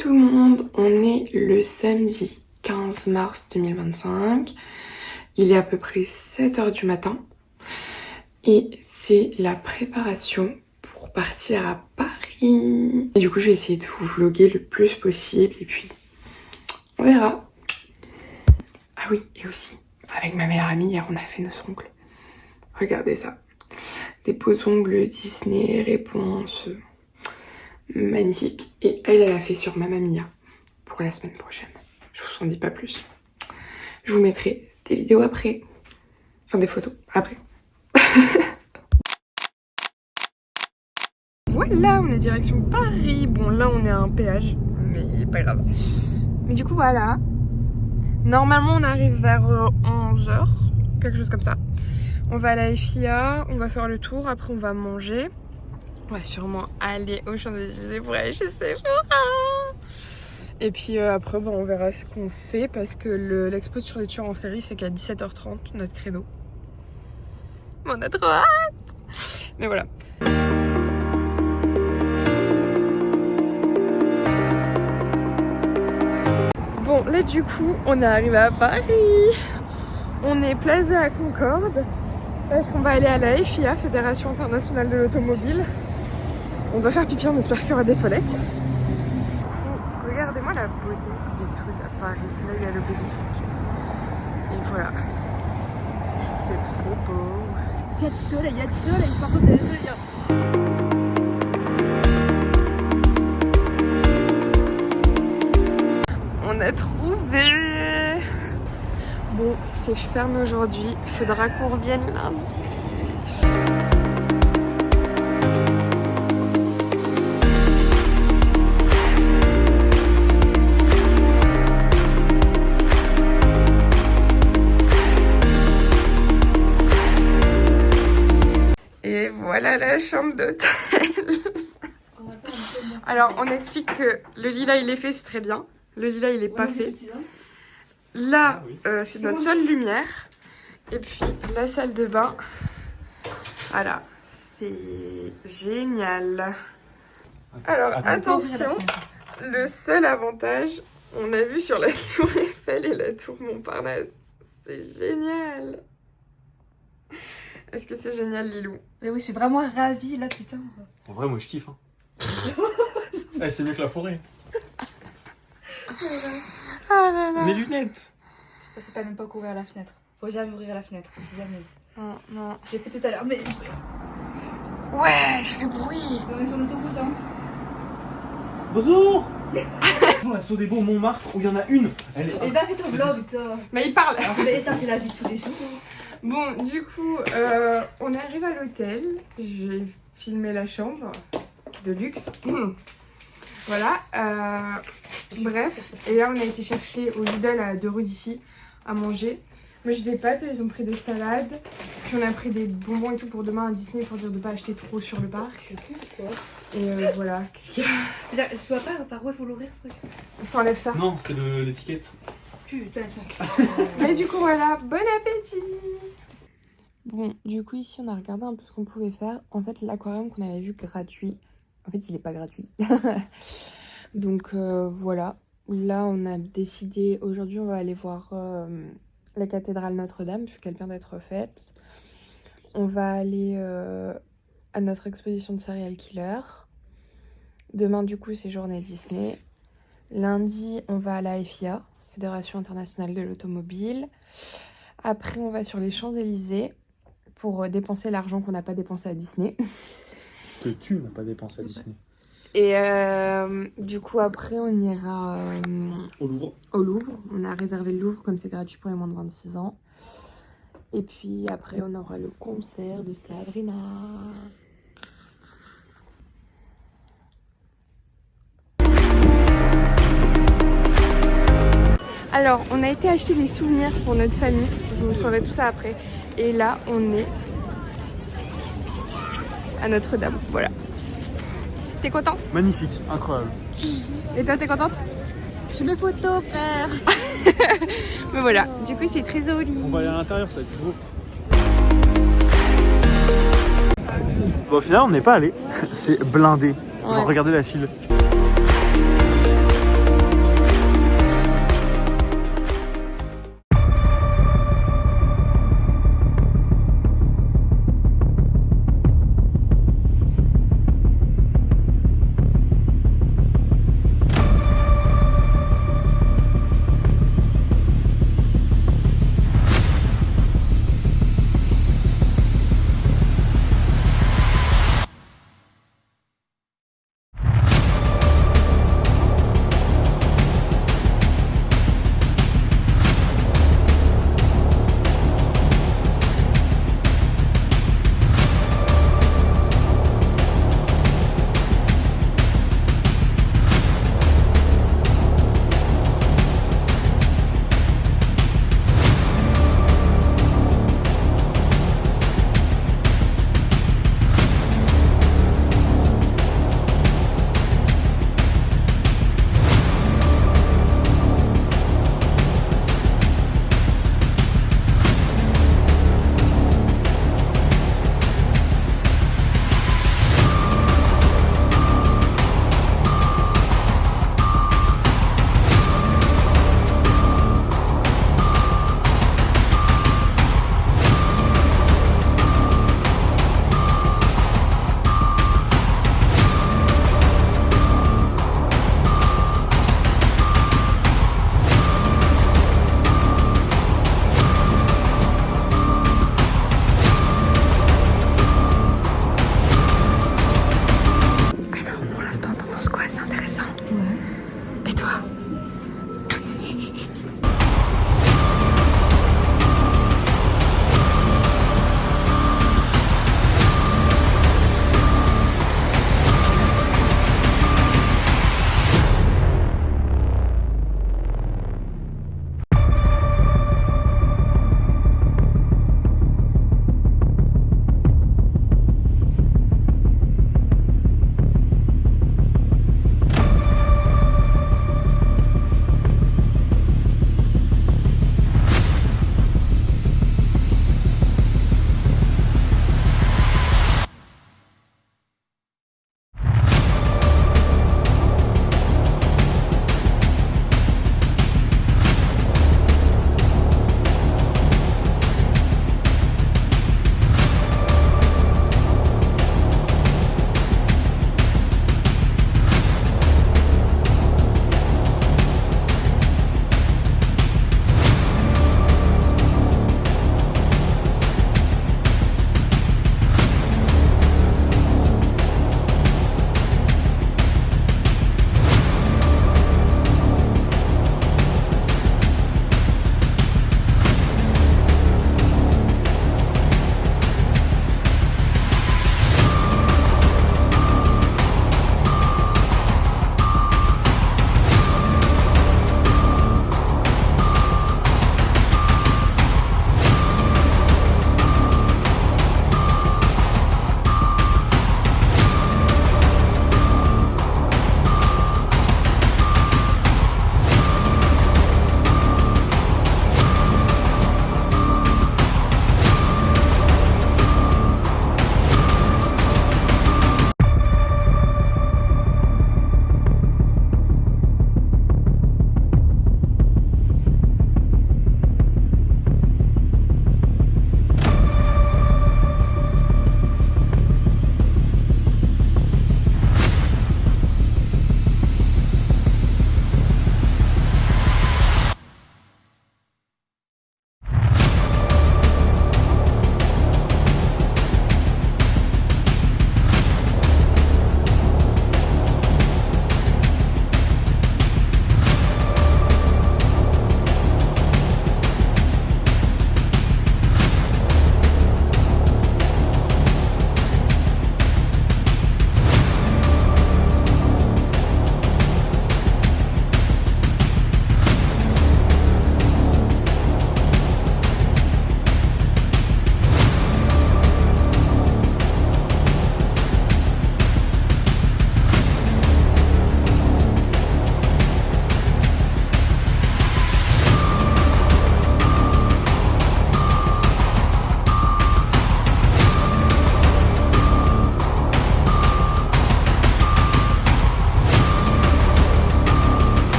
tout le monde, on est le samedi 15 mars 2025. Il est à peu près 7h du matin et c'est la préparation pour partir à Paris. Et du coup, je vais essayer de vous vlogger le plus possible et puis on verra. Ah oui, et aussi, avec ma meilleure amie, hier on a fait nos ongles. Regardez ça. Des beaux ongles Disney, réponse. Magnifique. Et elle a fait sur Mamma Mia pour la semaine prochaine. Je vous en dis pas plus. Je vous mettrai des vidéos après. Enfin des photos après. Voilà, on est direction Paris. Bon là on est à un péage, mais pas grave. Mais du coup voilà. Normalement on arrive vers 11h, quelque chose comme ça. On va à la FIA, on va faire le tour, après on va manger. On va sûrement aller aux Champs-Élysées pour aller chez Sephora. Et puis après, on verra ce qu'on fait parce que l'expo sur les tueurs en série, c'est qu'à 17h30, notre créneau. On a trop hâte. Mais voilà. Bon, là du coup, on est arrivé à Paris. On est place de la Concorde parce qu'on va aller à la FIA, Fédération Internationale de l'Automobile. On doit faire pipi, on espère qu'il y aura des toilettes. Du coup, regardez-moi la beauté des trucs à Paris. Là, il y a l'obélisque. Et voilà. C'est trop beau. Il y a du soleil, Par contre, il y a du soleil. On a trouvé. Bon, c'est fermé aujourd'hui. Faudra qu'on revienne lundi. Et voilà la chambre d'hôtel. Alors on explique que le lilas il est fait, c'est très bien. Le lilas il est pas fait. Là c'est notre seule lumière. Et puis la salle de bain. Voilà, c'est génial. Alors attention, le seul avantage, on a vu sur la tour Eiffel et la tour Montparnasse. C'est génial. Est-ce que c'est génial, Lilou? Mais oui, je suis vraiment ravie là, putain. En vrai, moi je kiffe. Hein. C'est mieux que la forêt. Ah là là. Mes lunettes. Parce que t'as même pas ouvert la fenêtre. Faut jamais ouvrir la fenêtre. Jamais. Non, non. J'ai fait tout à l'heure, mais. Ouais, je fais bruit. On est sur l'autoroute, hein. Bonjour. Bonjour, la Sodebo Montmartre où il y en a une. Elle est... Et bah, fais ton vlog, toi. Mais il parle. Mais ça, c'est la vie de tous les jours. Bon, du coup, on arrive à l'hôtel. J'ai filmé la chambre de luxe. Voilà. Bref, et là, on a été chercher au Lidl à 2 rues d'ici à manger. Moi, j'ai des pâtes, ils ont pris des salades. Puis on a pris des bonbons et tout pour demain à Disney pour dire de pas acheter trop sur le parc. Et voilà. Qu'est-ce qu'il y a? Je vois pas par où il faut l'ouvrir ce truc. T'enlèves ça. Non, c'est l'étiquette. Putain, Mais du coup, voilà. Bon appétit! Bon, du coup, ici, on a regardé un peu ce qu'on pouvait faire. En fait, l'aquarium qu'on avait vu gratuit, en fait, il est pas gratuit. Donc, voilà. Là, on a décidé, aujourd'hui, on va aller voir la cathédrale Notre-Dame, puisqu'elle vient d'être faite. On va aller à notre exposition de serial killer. Demain, du coup, c'est journée Disney. Lundi, on va à la FIA, Fédération Internationale de l'Automobile. Après, on va sur les Champs-Élysées pour dépenser l'argent qu'on n'a pas dépensé à Disney. Que tu n'as pas dépensé à Disney. Et du coup, après, on ira Au Louvre. au Louvre. On a réservé le Louvre, comme c'est gratuit pour les moins de 26 ans. Et puis après, on aura le concert de Sabrina. Alors, on a été acheter des souvenirs pour notre famille. Je vous montrerai tout ça après. Et là, on est à Notre-Dame. Voilà. T'es content? Magnifique, incroyable. Et toi, t'es contente? Je mes photos, frère. Mais voilà, du coup, c'est très joli. On va aller à l'intérieur, ça va être beau. Bon, au final, on n'est pas allé. C'est blindé. Ouais. Genre, regardez la file.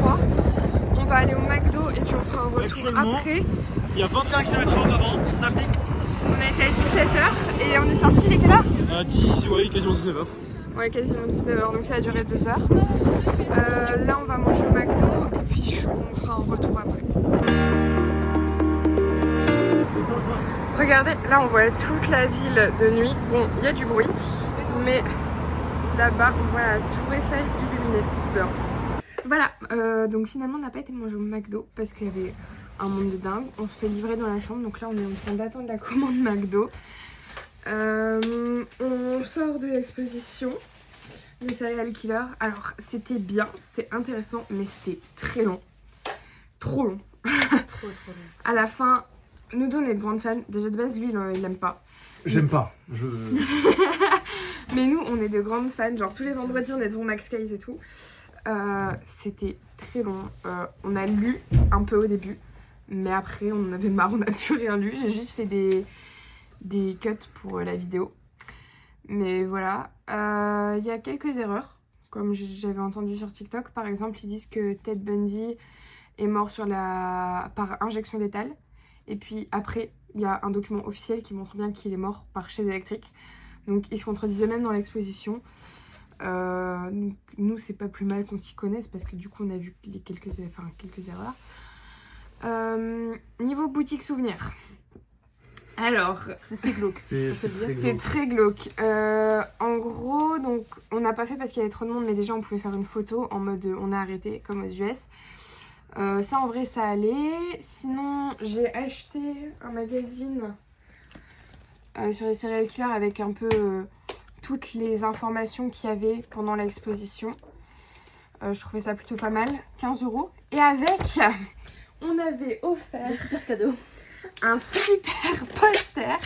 3. On va aller au McDo et puis on fera un retour après. Il y a 21 km/h avant, ça pique. On a été à 17h et on est sorti dès quelle heure 10, ouais, quasiment 19h. Ouais, quasiment 19h, donc ça a duré 2 heures. Là, on va manger au McDo et puis on fera un retour après. Ici. Regardez, là on voit toute la ville de nuit. Bon, il y a du bruit, mais là-bas on voit la tour Eiffel illuminée, c'est trop bien. Voilà, donc finalement on n'a pas été manger au McDo parce qu'il y avait un monde de dingue. On se fait livrer dans la chambre, donc là on est en train d'attendre la commande McDo. On sort de l'exposition de Serial Killer. Alors c'était bien, c'était intéressant, mais c'était très long. Trop long. Trop long. À la fin, nous deux on est de grandes fans. Déjà de base lui il aime pas. J'aime pas. Mais nous on est de grandes fans. Genre tous les vendredis on est devant Max Case et tout. C'était très long. On a lu un peu au début. Mais après on en avait marre, on n'a plus rien lu. J'ai juste fait des cuts pour la vidéo. Mais voilà. Il y a quelques erreurs. Comme j'avais entendu sur TikTok. Par exemple, ils disent que Ted Bundy est mort par injection létale. Et puis après, il y a un document officiel qui montre bien qu'il est mort par chaise électrique. Donc ils se contredisent eux-mêmes dans l'exposition. Nous, c'est pas plus mal qu'on s'y connaisse parce que du coup, on a vu quelques erreurs. Niveau boutique souvenir. Alors, C'est glauque. c'est très glauque. En gros, donc, on n'a pas fait parce qu'il y avait trop de monde, mais déjà on pouvait faire une photo en mode on a arrêté comme aux US. Ça en vrai ça allait. Sinon j'ai acheté un magazine sur les serial killers avec un peu toutes les informations qu'il y avait pendant l'exposition. Je trouvais ça plutôt pas mal, 15 €. Et avec, on avait offert Super cadeau. un super poster.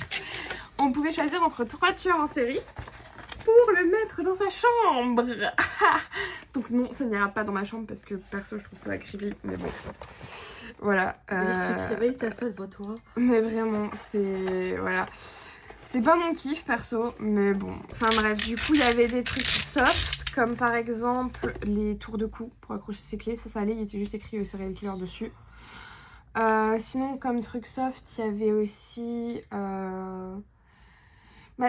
On pouvait choisir entre 3 tueurs en série pour le mettre dans sa chambre. Donc non, ça n'ira pas dans ma chambre parce que perso je trouve ça creepy, mais bon. Voilà. Si tu te réveilles, t'as ça devant toi. Mais vraiment, c'est... Voilà. C'est pas mon kiff perso, mais bon. Enfin bref, du coup il y avait des trucs soft, comme par exemple les tours de cou pour accrocher ses clés. Ça allait, il était juste écrit serial killer dessus. Sinon comme truc soft, il y avait aussi...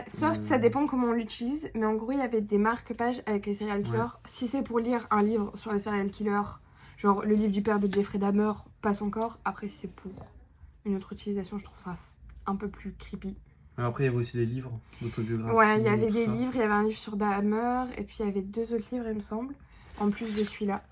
soft, ça dépend comment on l'utilise, mais en gros il y avait des marque-pages avec les serial killers. Ouais. Si c'est pour lire un livre sur les serial killers, genre le livre du père de Jeffrey Dahmer, passe encore. Après si c'est pour une autre utilisation, je trouve ça un peu plus creepy. Après il y avait aussi des livres d'autobiographie. Ouais, il y avait des livres, il y avait un livre sur Dahmer, et puis il y avait 2 autres livres il me semble, en plus de celui-là.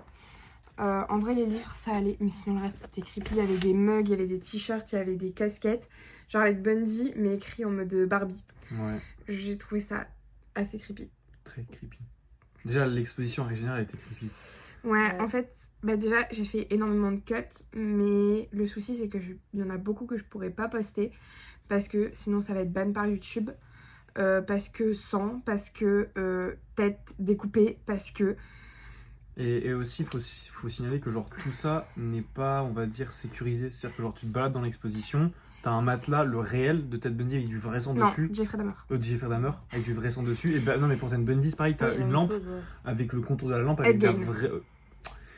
En vrai les livres ça allait, mais sinon le reste c'était creepy. Il y avait des mugs, il y avait des t-shirts, il y avait des casquettes, genre avec Bundy mais écrit en mode Barbie. Ouais. J'ai trouvé ça assez creepy. Très creepy. Déjà l'exposition en général était creepy. Ouais, en fait, déjà j'ai fait énormément de cuts, mais le souci c'est que il y en a beaucoup que je pourrais pas poster parce que sinon ça va être ban par YouTube, parce que sang, parce que tête découpée, parce que... Et aussi, faut signaler que genre tout ça n'est pas, on va dire, sécurisé. C'est-à-dire que genre tu te balades dans l'exposition, t'as un matelas, le réel de Ted Bundy avec du vrai sang dessus. Non, Jeffrey Dahmer. Jeffrey Dahmer avec du vrai sang dessus. Et non mais pour Ted Bundy c'est pareil, t'as une lampe avec le contour de la lampe avec un vrai...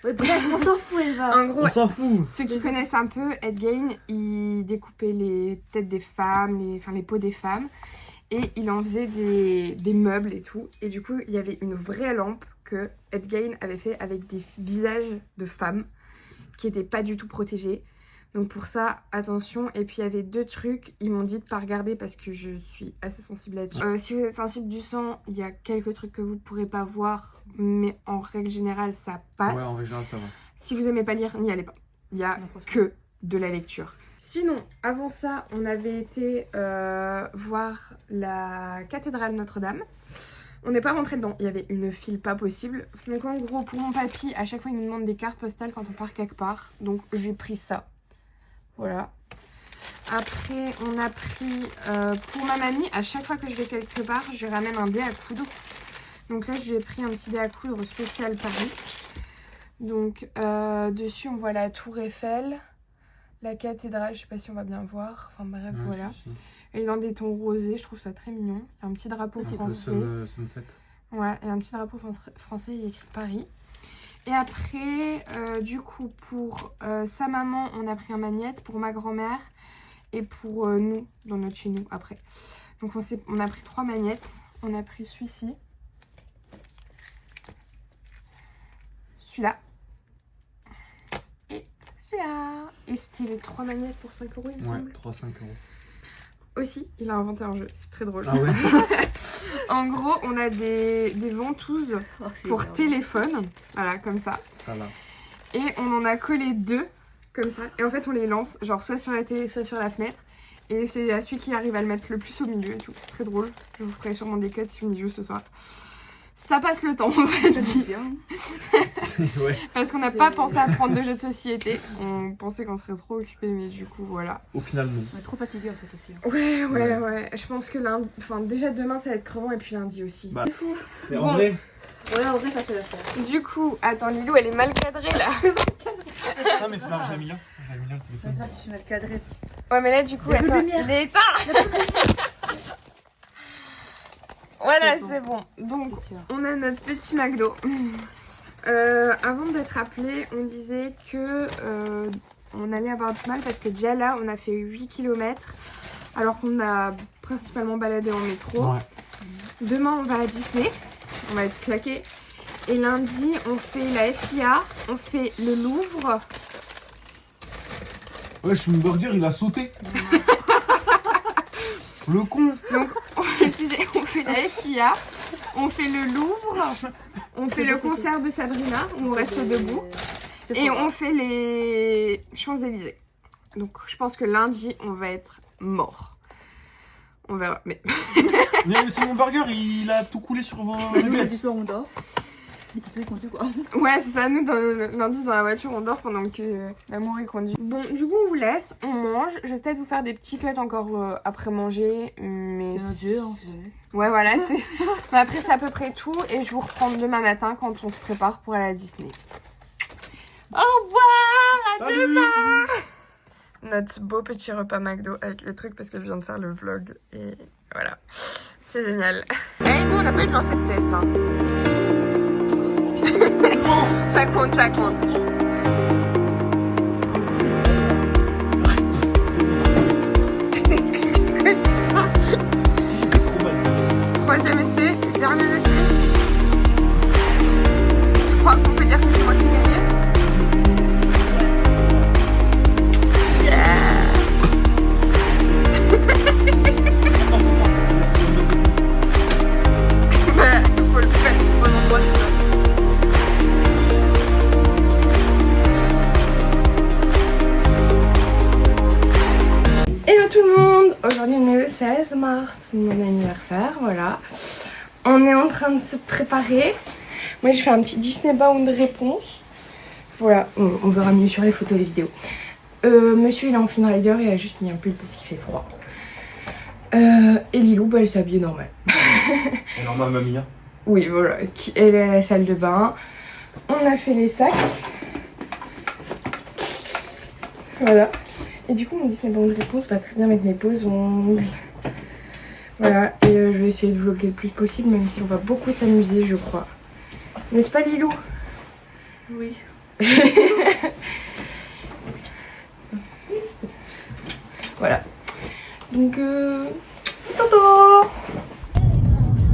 Ouais, bref, on s'en fout Eva. En gros, on s'en fout. Ceux qui connaissent un peu Ed Gein, il découpait les têtes des femmes, les peaux des femmes. Et il en faisait des meubles et tout. Et du coup, il y avait une vraie lampe que Ed Gein avait fait avec des visages de femmes qui n'étaient pas du tout protégés. Donc pour ça, attention. Et puis il y avait 2 trucs, ils m'ont dit de pas regarder parce que je suis assez sensible là-dessus. Si vous êtes sensible du sang, il y a quelques trucs que vous ne pourrez pas voir, mais en règle générale, ça passe. Ouais, en règle générale, ça va. Si vous aimez pas lire, n'y allez pas. Il y a que de la lecture. Sinon, avant ça, on avait été voir la cathédrale Notre-Dame. On n'est pas rentré dedans, il y avait une file pas possible. Donc en gros, pour mon papy, à chaque fois il me demande des cartes postales quand on part quelque part. Donc j'ai pris ça. Voilà. Après, on a pris pour ma mamie, à chaque fois que je vais quelque part, je ramène un dé à coudre. Donc là, j'ai pris un petit dé à coudre spécial Paris. Donc dessus, on voit la tour Eiffel, la cathédrale, je sais pas si on va bien voir. Enfin bref, ouais, voilà. Si. Et dans des tons rosés, je trouve ça très mignon. Il y a un petit drapeau français. Sunset. Ouais, et un petit drapeau français, il y a écrit Paris. Et après, du coup, pour sa maman, on a pris un magnète, pour ma grand-mère et pour nous, dans notre chez nous, après. Donc on a pris 3 magnettes. On a pris celui-ci. Celui-là. Et celui-là. Et c'était les 3 magnettes pour 5 €, il me semble. 3-5 €. Aussi, il a inventé un jeu, c'est très drôle. Ah ouais. En gros, on a des ventouses pour téléphone, voilà, comme ça. Ça là. Et on en a collé 2, comme ça. Et en fait, on les lance, genre soit sur la télé, soit sur la fenêtre. Et c'est à celui qui arrive à le mettre le plus au milieu et tout. C'est très drôle. Je vous ferai sûrement des cuts si on y joue ce soir. Ça passe le temps, on va dire. Ouais. Parce qu'on n'a pas pensé à prendre de jeux de société. On pensait qu'on serait trop occupés, mais du coup, voilà. Au final, non. On est trop fatigués en fait aussi. Ouais. Je pense que lundi, enfin déjà demain ça va être crevant et puis lundi aussi. Bah, c'est Bon. en vrai. Ouais, en vrai, ça fait l'affaire. Du coup, attends, Lilou elle est mal cadrée là. Ah, mais non, je l'ai mis là. Je l'ai mis là, le C'est téléphone. grave si je suis mal cadrée. Ouais, mais là du coup, Il y a plus de attends, lumière. il est éteint. Voilà, C'est c'est bon. Donc, Tiens. on a notre petit McDo. Avant d'être appelé, on disait que on allait avoir du mal parce que déjà là, on a fait 8 km alors qu'on a principalement baladé en métro. Ouais. Demain, on va à Disney. On va être claqués. Et lundi, on fait la FIA, on fait le Louvre. Ouais, mon burger, il a sauté. Le con. Donc, je disais, on fait la FIA, on fait le Louvre, on fait le concert de Sabrina, où on reste debout. Et on fait les Champs-Élysées. Donc je pense que lundi, on va être mort. On verra. Mais Mais c'est mon burger, il a tout coulé sur vos Nous, le nuggets. soir, on dort. Et tu peux compter quoi. ouais, c'est ça. Nous, lundi, dans la voiture, on dort pendant que l'amour est conduit. Bon, du coup, on vous laisse. On mange. Je vais peut-être vous faire des petits cuts encore après manger. Mais C'est notre jeu, hein, si jamais. ouais, voilà. Mais après, c'est à peu près tout. Et je vous reprends demain matin quand on se prépare pour aller à Disney. Au revoir. À demain. Notre beau petit repas McDo avec les trucs parce que je viens de faire le vlog et voilà, c'est génial. Et nous on n'a pas eu de lancer de test hein. Ça compte, ça compte. Troisième essai, dernier essai. Je crois qu'on peut dire que c'est moi qui ai gagné. Bah, faut le faire au bon endroit. Hello tout le monde. Aujourd'hui on est le 16 mars, c'est mon anniversaire, voilà. On est en train de se préparer. Moi j'ai fait un petit Disney Bound réponse. Voilà, on verra mieux sur les photos et les vidéos. Monsieur il est en Flynn Rider, il a juste mis un pull parce qu'il fait froid. Et Lilou, bah, elle s'est habillée normal. Et normal, mamie. Oui, voilà, elle est à la salle de bain. On a fait les sacs. Voilà. Et du coup, mon Disney Bound réponse va très bien avec mes poses ongles. Voilà, et je vais essayer de vlogger le plus possible, même si on va beaucoup s'amuser, je crois. N'est-ce pas, Lilou? Oui. Voilà. Donc, tonton.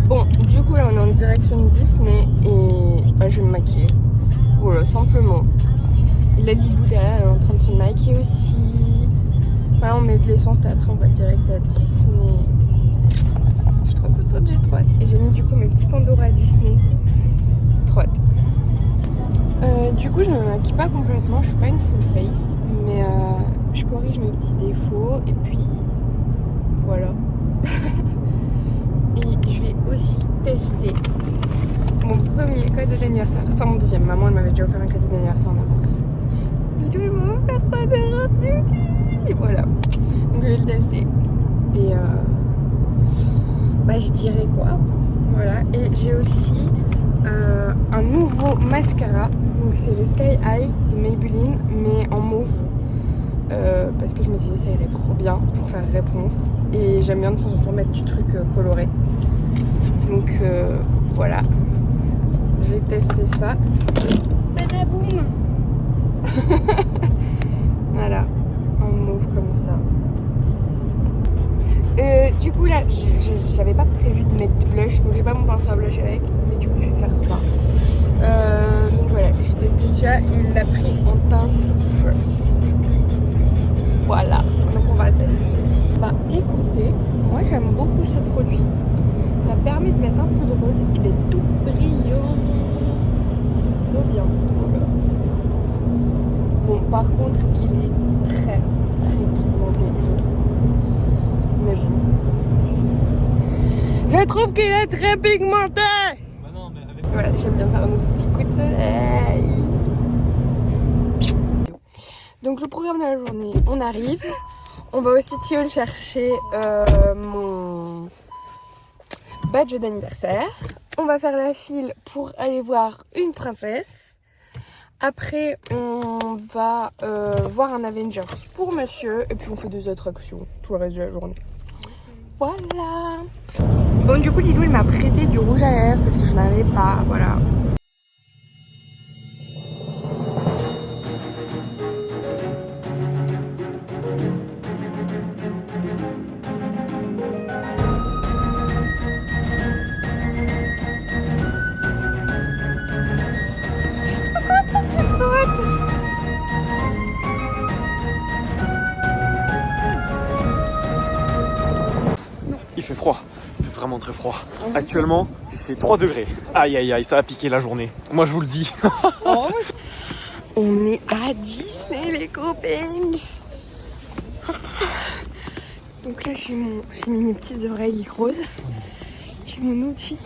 Bon, du coup, là, on est en direction de Disney et bah, je vais me maquiller. Voilà, simplement. Et là, Lilou, derrière, elle est en train de se maquiller aussi. Voilà, on met de l'essence et après, on va direct à Disney. Je suis trop contente, j'ai trop hâte. Et j'ai mis, du coup, mes petits Pandora à Disney. Trop hâte. Du coup, je me maquille pas complètement, je fais pas une full face, mais je corrige mes petits défauts et puis voilà. Et je vais aussi tester mon premier cadeau d'anniversaire, enfin mon deuxième. Maman elle m'avait déjà offert un cadeau d'anniversaire en avance. Et lui m'a offert ça de Rap Beauty. Et voilà, donc je vais le tester. Et bah je dirais quoi. Voilà, et j'ai aussi un nouveau mascara. Donc c'est le Sky High de Maybelline mais en mauve parce que je me disais ça irait trop bien pour faire réponse et j'aime bien de temps en temps mettre du truc coloré. Donc voilà, je vais tester ça. boum. Voilà, en mauve comme ça. Du coup là, j'avais pas prévu de mettre du blush, donc j'ai pas mon pinceau à blush avec, mais du coup je vais faire ça. Donc voilà, j'ai testé celui-là, il l'a pris en teinte rose. Voilà, donc on va tester. Bah écoutez, moi j'aime beaucoup ce produit. Ça permet de mettre un peu de rose et d'être tout brillant. C'est trop bien. Voilà. Bon, par contre, il est très pigmenté, je trouve. Mais bon. Je trouve qu'il est très pigmenté. Bah non, mais avec... Voilà, j'aime bien faire nos petits coups de soleil. Donc le programme de la journée, on arrive. On va au City Hall chercher mon badge d'anniversaire. On va faire la file pour aller voir une princesse. Après, on va voir un Avengers pour monsieur. Et puis on fait des attractions tout le reste de la journée. Voilà. Bon, du coup, Lilou, il m'a prêté du rouge à lèvres parce que je n'avais pas. Voilà. Il fait froid, il fait vraiment très froid. Actuellement, il fait 3 degrés. Aïe aïe aïe, ça a piqué la journée. Moi je vous le dis. On est à Disney, les copains. Donc là, j'ai mis mes petites oreilles roses. J'ai mon outfit.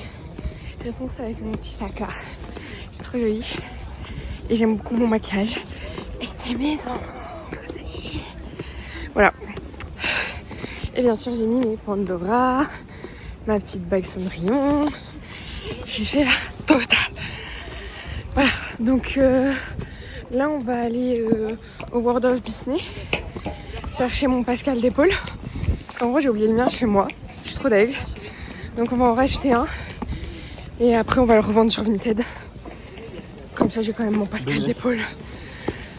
Je pense avec mon petit sac là. C'est trop joli. Et j'aime beaucoup mon maquillage. Et c'est maison. Voilà. Et bien sûr, j'ai mis mes Pandora, ma petite bague Cendrillon. J'ai fait la totale. Voilà. Donc là, on va aller au World of Disney chercher mon Pascal d'épaule. Parce qu'en gros, j'ai oublié le mien chez moi. Je suis trop deg. Donc on va en racheter un. Et après, on va le revendre sur Vinted. Comme ça, j'ai quand même mon Pascal d'épaule.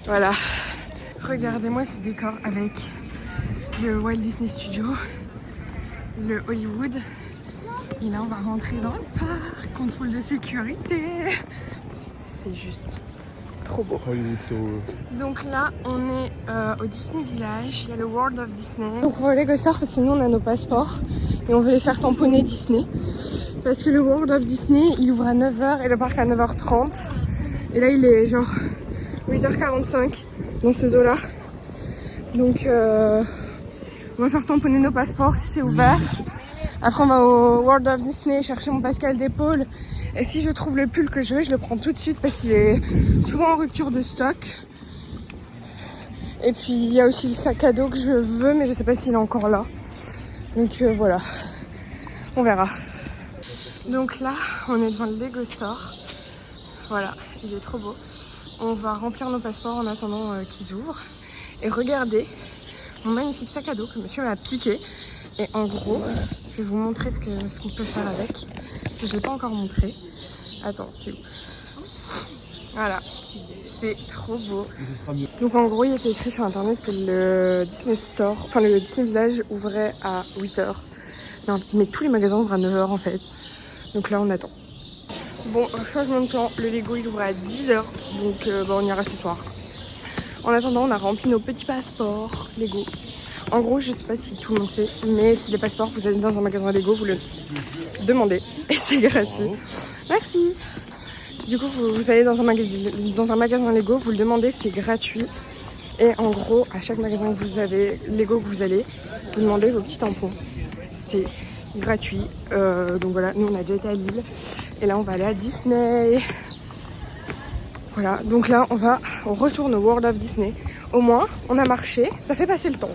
Voilà. Regardez-moi ce décor avec le Walt Disney Studio, le Hollywood. Et là, on va rentrer dans le parc. Contrôle de sécurité. C'est juste trop beau. Donc là, on est au Disney Village. Il y a le World of Disney. Donc on va au Lego Store parce que nous, on a nos passeports. Et on veut les faire tamponner Disney. Parce que le World of Disney, il ouvre à 9h et le parc à 9h30. Et là, il est genre 8h45 dans ces eaux-là. Donc, on va faire tamponner nos passeports si c'est ouvert. Après, on va au World of Disney chercher mon Pascal d'épaule. Et si je trouve le pull que je veux, je le prends tout de suite parce qu'il est souvent en rupture de stock. Et puis, il y a aussi le sac à dos que je veux, mais je sais pas s'il est encore là. Donc, voilà. On verra. Donc là, on est devant le Lego Store. Voilà, il est trop beau. On va remplir nos passeports en attendant qu'ils ouvrent. Et regardez mon magnifique sac à dos que monsieur m'a piqué. Et en gros, je vais vous montrer ce qu'on peut faire avec. Parce que je ne l'ai pas encore montré. Attends, c'est où? Voilà, c'est trop beau. Donc en gros, il était écrit sur internet que le Disney Store, enfin le Disney Village ouvrait à 8h. Non, mais tous les magasins ouvrent à 9h en fait. Donc là, on attend. Bon, changement de plan, le Lego il ouvre à 10h. Donc on ira ce soir. En attendant, on a rempli nos petits passeports Lego. En gros, je sais pas si tout le monde sait, mais si les passeports, vous allez dans un magasin Lego, vous le demandez. Et c'est gratuit. Merci. Du coup, vous allez dans un magasin Lego, vous le demandez, c'est gratuit. Et en gros, à chaque magasin que vous avez, Lego que vous allez, vous demandez vos petits tampons. C'est gratuit. Donc voilà, nous on a déjà été à Lille. Et là, on va aller à Disney. Voilà, donc là, on retourne au World of Disney. Au moins, on a marché, ça fait passer le temps.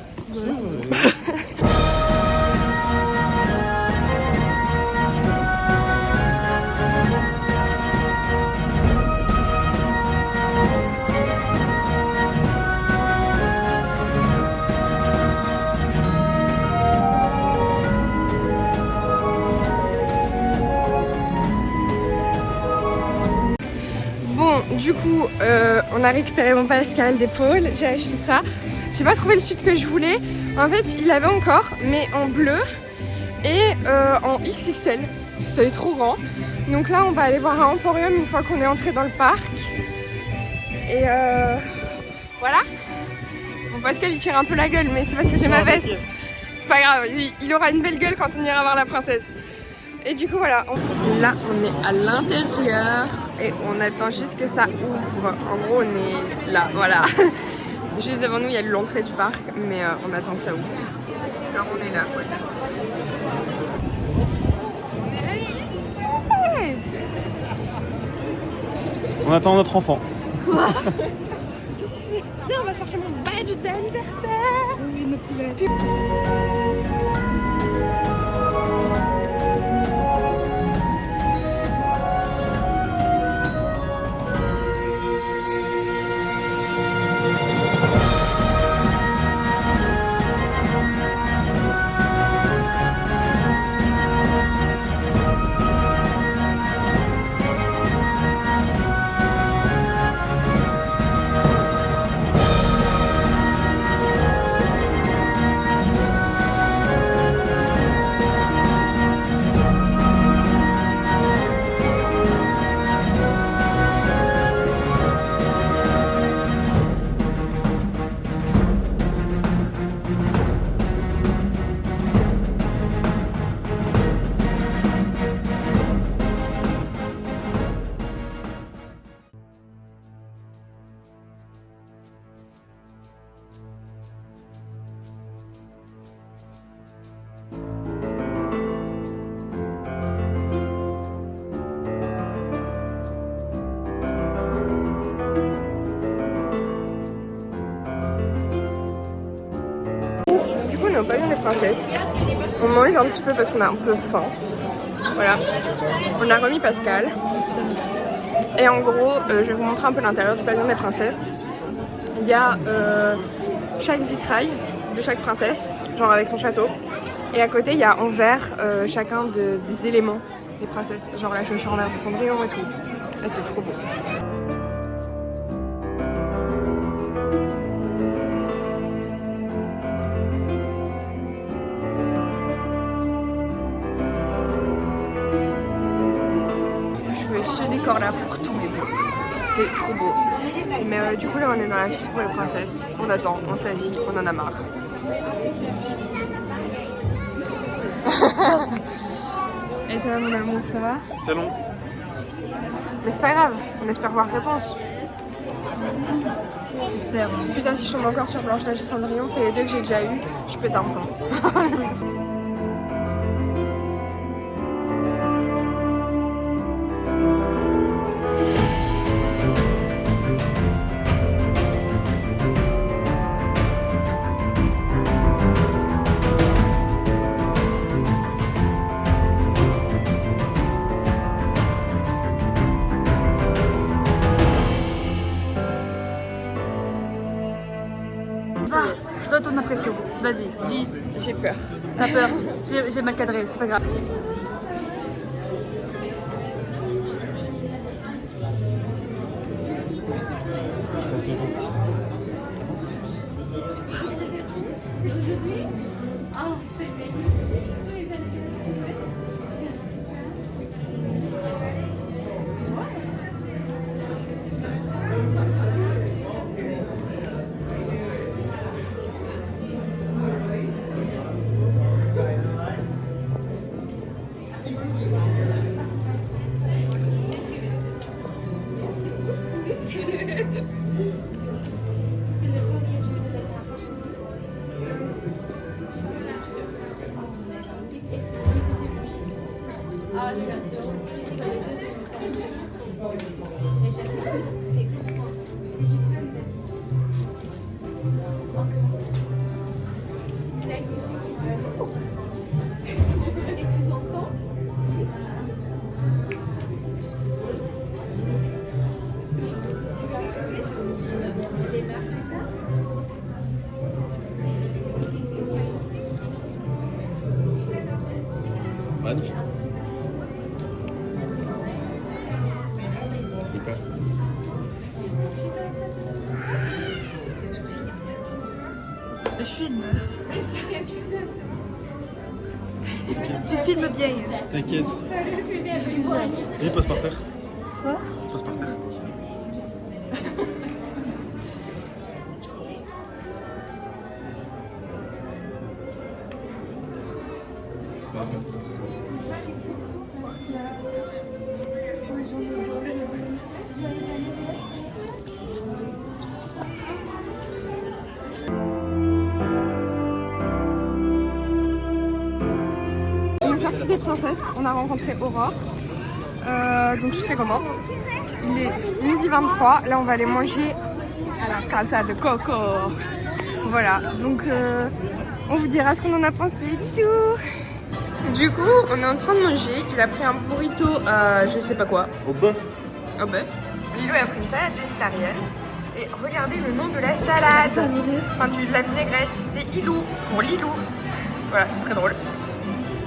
Du coup, On a récupéré mon Pascal d'épaule, j'ai acheté ça. J'ai pas trouvé le suite que je voulais. En fait, il l'avait encore, mais en bleu et en XXL. C'était trop grand. Donc là, on va aller voir un Emporium une fois qu'on est entré dans le parc. Et voilà. Bon, Pascal, il tire un peu la gueule, mais c'est parce que j'ai ma veste. C'est pas grave, il aura une belle gueule quand on ira voir la princesse. Et du coup, voilà. Là, on est à l'intérieur et on attend juste que ça ouvre. En gros, on est là, voilà. Juste devant nous, il y a l'entrée du parc, mais on attend que ça ouvre. Genre, on est là, quoi. On est à Disney. On attend notre enfant. Quoi? Viens, on va chercher mon badge d'anniversaire. Oui, me pouvait. On n'a pas vu les princesses. On mange un petit peu parce qu'on a un peu faim. Voilà. On a remis Pascal. Et en gros, je vais vous montrer un peu l'intérieur du pavillon des princesses. Il y a chaque vitrail de chaque princesse, genre avec son château. Et à côté, il y a en verre chacun des éléments des princesses. Genre la chaussure en verre de Cendrillon et tout. Et c'est trop beau. Là pour tous mes vœux. C'est trop beau. Mais du coup là on est dans la file pour les princesses. On attend, on s'est assis, on en a marre. Et toi mon amour, ça va? C'est long. Mais c'est pas grave, on espère voir réponse. J'espère. Putain, si je tombe encore sur Blanche-Neige et Cendrillon, c'est les deux que j'ai déjà eu, je pète un plomb. Donne ton impression. Vas-y, dis. J'ai peur. T'as peur. J'ai mal cadré, c'est pas grave. Magnifique. Je filme. Tu Tu filmes bien. T'inquiète. Et passe par terre. Quoi? Passe par terre. On est sorti des princesses, on a rencontré Aurore. Donc je suis très contente. Il est 12h23, là on va aller manger à la Casa de Coco. Voilà, donc on vous dira ce qu'on en a pensé. Bisous. Du coup, on est en train de manger. Il a pris un burrito je sais pas quoi. Au bœuf. Au bœuf. Lilo a pris une salade végétarienne. Et regardez le nom de la salade. Enfin, de la vinaigrette. C'est Ilou, pour Lilou. Voilà, c'est très drôle.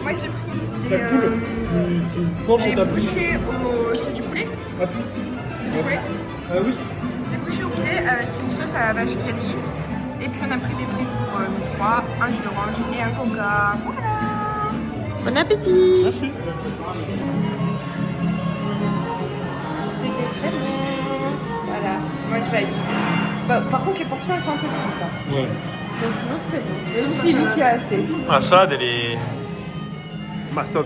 Moi j'ai pris Ça coule. Tu penches des dans ta bouche. bouchées au... C'est du poulet. Appuie. C'est du poulet. Ah oui. Des bouchées au poulet avec une sauce à la vache qui rit. Et puis on a pris des frites pour nous trois, un jus d'orange et un coca. Voilà. Bon appétit. Merci. C'était très bon. Voilà, moi je valide. Bah, par contre les portions elles sont un peu petites. Hein. Ouais. Mais sinon c'était bon. Il y a juste Lilou qui a assez. La salade, elle est mastoc.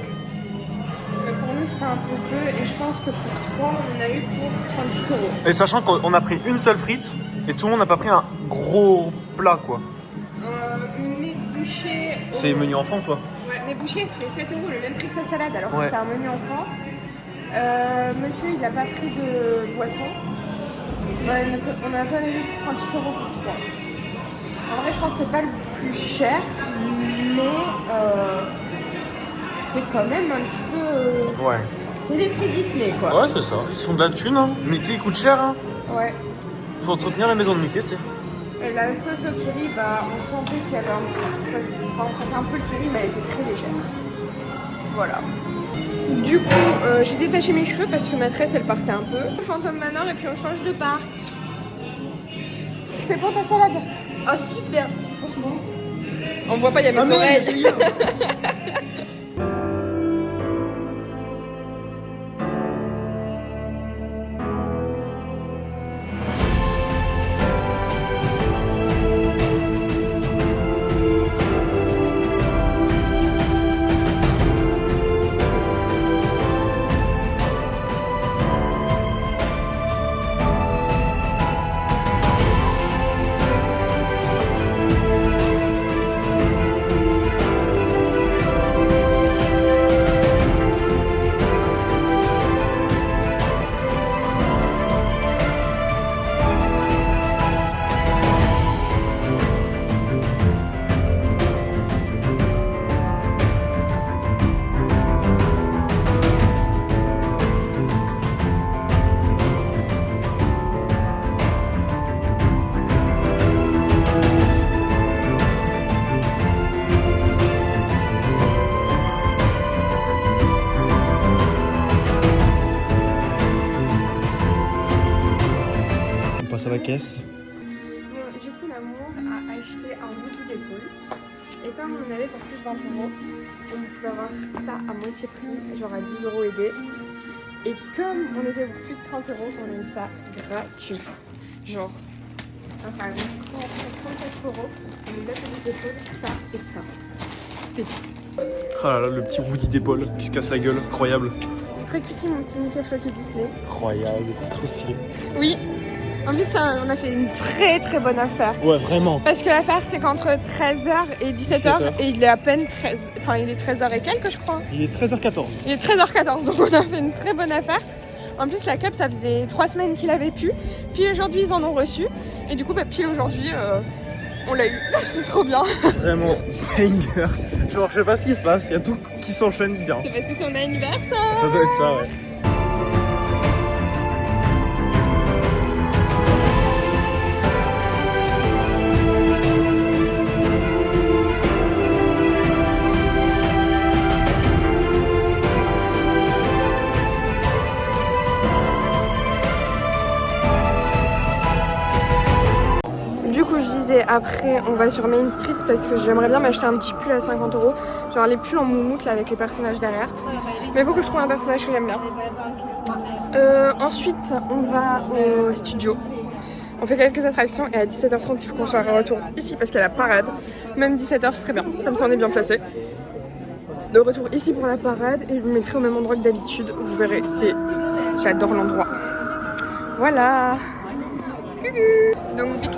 Mais pour nous c'était un peu peu et je pense que pour 3 on a eu pour 38 euros. Et sachant qu'on a pris une seule frite et tout le monde n'a pas pris un gros plat quoi. Mes bouchées. C'est menu enfant toi. Ouais, mes bouchées c'était 7 euros, le même prix que sa salade alors que Ouais. c'était un menu enfant. Monsieur il n'a pas pris de boisson. Ouais, on a quand même eu 38 euros pour 3. En vrai je pense que c'est pas le plus cher, mais c'est quand même un petit peu. Ouais. C'est des prix Disney quoi. Ouais c'est ça. Ils font de la thune. Hein. Mickey il coûte cher. Hein. Ouais. Faut entretenir la maison de Mickey tu sais. Et la sauce au kiri, bah, on sentait qu'il y avait on sentait un peu le kiri, mais elle était très légère. Voilà. Du coup, j'ai détaché mes cheveux parce que ma tresse, elle partait un peu. Phantom Manor et puis on change de parc. C'était bon ta salade? Ah super, franchement. On voit pas, il y a mes Ah non, oreilles. il y a rien. On passe à la caisse. Bon, du coup, l'amour a acheté un bouquet d'épaule. Et comme on en avait pour plus de 20 euros, on pouvait avoir ça à moitié prix, genre à 10 euros aidé. Et comme on était pour plus de 30 euros, on a eu ça gratuit. Genre, enfin, 34 euros, on a eu la petite d'épaule, ça et ça. Pépite. Ah là là, le petit Woody d'épaule qui se casse la gueule. Incroyable. Très kiki mon petit Mickey floqué Disney. Incroyable. Trop stylé. Oui. En plus, on a fait une très très bonne affaire. Ouais, vraiment. Parce que l'affaire, c'est qu'entre 13h et 17h, 17h. et il est à peine 13... Enfin, il est 13h et quelques, je crois. Il est 13h14. Il est 13h14, donc on a fait une très bonne affaire. En plus, la cup, ça faisait 3 semaines qu'il avait pu. Puis aujourd'hui, ils en ont reçu. Et du coup, bah, pile aujourd'hui, on l'a eu. C'est trop bien. Vraiment banger. Genre, je sais pas ce qui se passe, il y a tout qui s'enchaîne bien. C'est parce que c'est mon anniversaire. Ça doit être ça, ouais. Du coup, je disais après on va sur Main Street parce que j'aimerais bien m'acheter un petit pull à 50 €. Genre les pulls en moumoute là avec les personnages derrière. Mais il faut que je trouve un personnage que j'aime bien. Ensuite on va au studio. On fait quelques attractions et à 17h30 il faut qu'on soit de retour ici parce qu'il y a la parade. Même 17h ce serait bien, comme ça on est bien placé. De retour ici pour la parade et je vous mettrai au même endroit que d'habitude. Vous verrez, j'adore l'endroit. Voilà. Coucou. Donc Big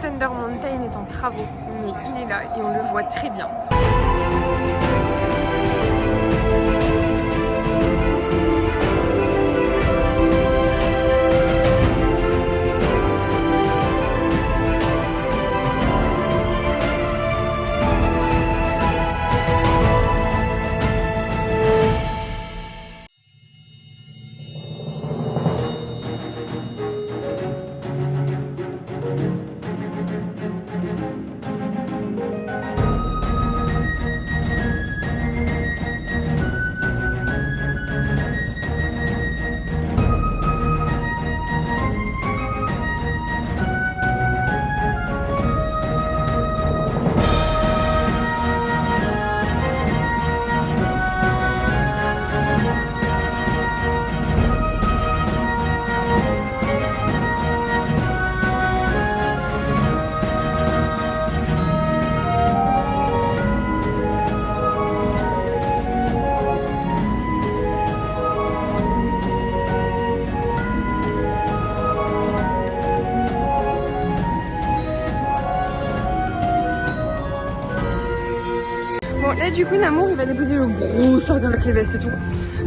Thunder Mountain est en travaux, mais il est là et on le voit très bien. Bon là du coup Namour il va déposer le gros sac avec les vestes et tout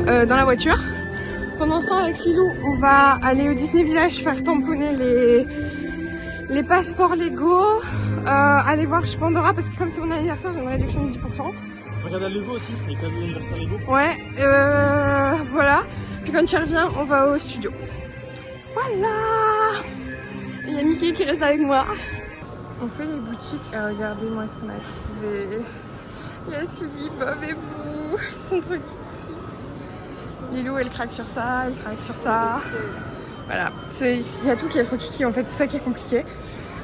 dans la voiture. Pendant ce temps avec Lilou on va aller au Disney Village faire tamponner les passeports Lego, aller voir chez Pandora parce que comme c'est mon anniversaire j'ai une réduction de 10%. Regarde la Lego aussi, les cadeaux d'anniversaire Lego. Ouais, voilà. Puis quand tu reviens on va au studio. Voilà. Il y a Mickey qui reste avec moi. On fait les boutiques et regardez moi ce qu'on a trouvé. Il y a Sully, Bob et Boo, ils sont trop kiki. Lilou elle craque sur ça, elle craque sur ça. Voilà, il y a tout qui est trop kiki en fait, c'est ça qui est compliqué.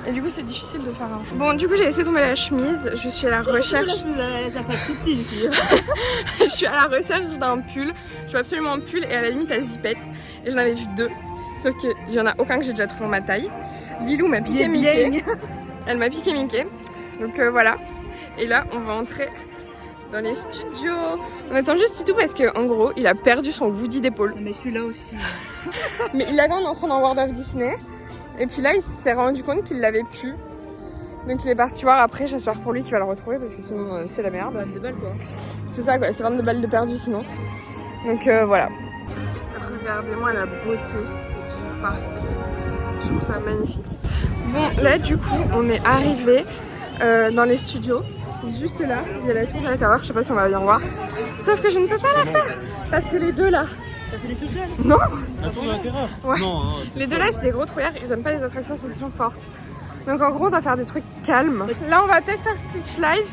Et du coup c'est difficile de faire un choix. Bon du coup j'ai laissé tomber la chemise, je suis à la recherche. Ça fait tout petit ici. Je suis à la recherche d'un pull. Je veux absolument un pull et à la limite à zipette. Et j'en avais vu 2. Sauf qu'il n'y en a aucun que j'ai déjà trouvé en ma taille. Lilou m'a piqué Mickey. Elle m'a piqué Mickey. Donc voilà. Et là on va entrer dans les studios. On attend juste tout parce qu'en gros il a perdu son Woody d'épaule. Mais celui-là aussi. Mais il l'avait en entrant dans World of Disney. Et puis là il s'est rendu compte qu'il l'avait plus. Donc il est parti voir après, j'espère pour lui qu'il va le retrouver parce que sinon c'est la merde. 22 balles quoi. C'est ça quoi, c'est 22 balles de perdu sinon. Donc voilà. Regardez-moi la beauté du parc. Je trouve ça magnifique. Bon là du coup on est arrivé dans les studios. Juste là, il y a la tour de la Tower, je sais pas si on va bien voir. Sauf que je ne peux pas la faire parce que les deux là. T'as fait les tout seul? Non. La tour de la terreur. Ouais. Non, hein, les deux là c'est des gros trouillards, ils aiment pas les attractions sensations fortes. Donc en gros on doit faire des trucs calmes. Là on va peut-être faire Stitch Live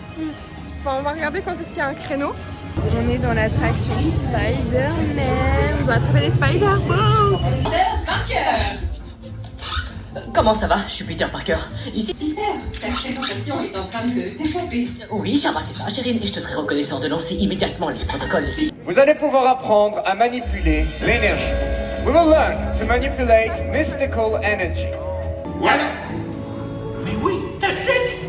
enfin on va regarder quand est-ce qu'il y a un créneau. On est dans l'attraction Spider-Man. On doit attraper les Spider-Boat. Comment ça va? Je suis Peter Parker. Ici. Peter, ta présentation est en train de t'échapper. Oui, j'ai remarqué ça, Chérine, et je te serais reconnaissant de lancer immédiatement les protocoles. Vous allez pouvoir apprendre à manipuler l'énergie. We will learn to manipulate mystical energy. Voilà. Mais oui, that's it.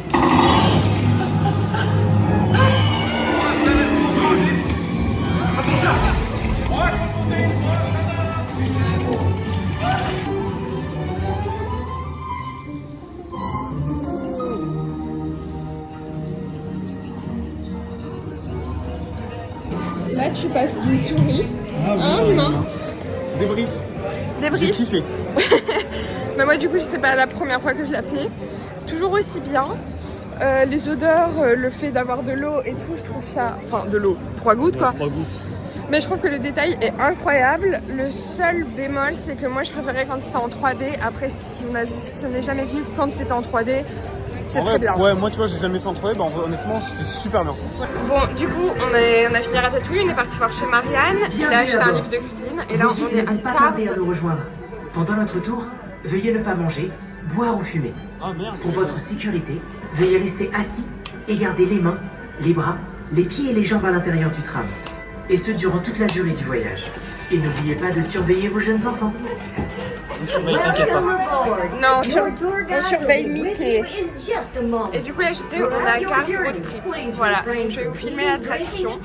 Là tu passes d'une souris à un humain. Débrief. J'ai Débrief. kiffé. Mais moi du coup c'est pas la première fois que je la fais. Toujours aussi bien. Les odeurs, le fait d'avoir de l'eau et tout, je trouve ça... Enfin de l'eau, 3 gouttes quoi. 3 gouttes. Mais je trouve que le détail est incroyable. Le seul bémol c'est que moi je préférais quand c'était en 3D. Après si on n'est jamais venu quand c'était en 3D, c'est très bien. Ouais, moi tu vois, j'ai jamais fait en 3D, bah honnêtement c'était super bien. Bon, du coup, on a fini à Ratatouille, on est parti voir chez Marianne. Il a acheté un livre de cuisine et là on est à pas tarder à nous rejoindre. Pendant notre tour, veuillez ne pas manger, boire ou fumer. Ah merde. Pour votre sécurité, veuillez rester assis et garder les mains, les bras, les pieds et les jambes à l'intérieur du tram. Et ce durant toute la durée du voyage. Et n'oubliez pas de surveiller vos jeunes enfants. On surveille, t'inquiète pas. Non, on surveille Mickey. Et du coup, là, je sais, on a carte road trip. Voilà, donc je vais vous filmer l'attraction.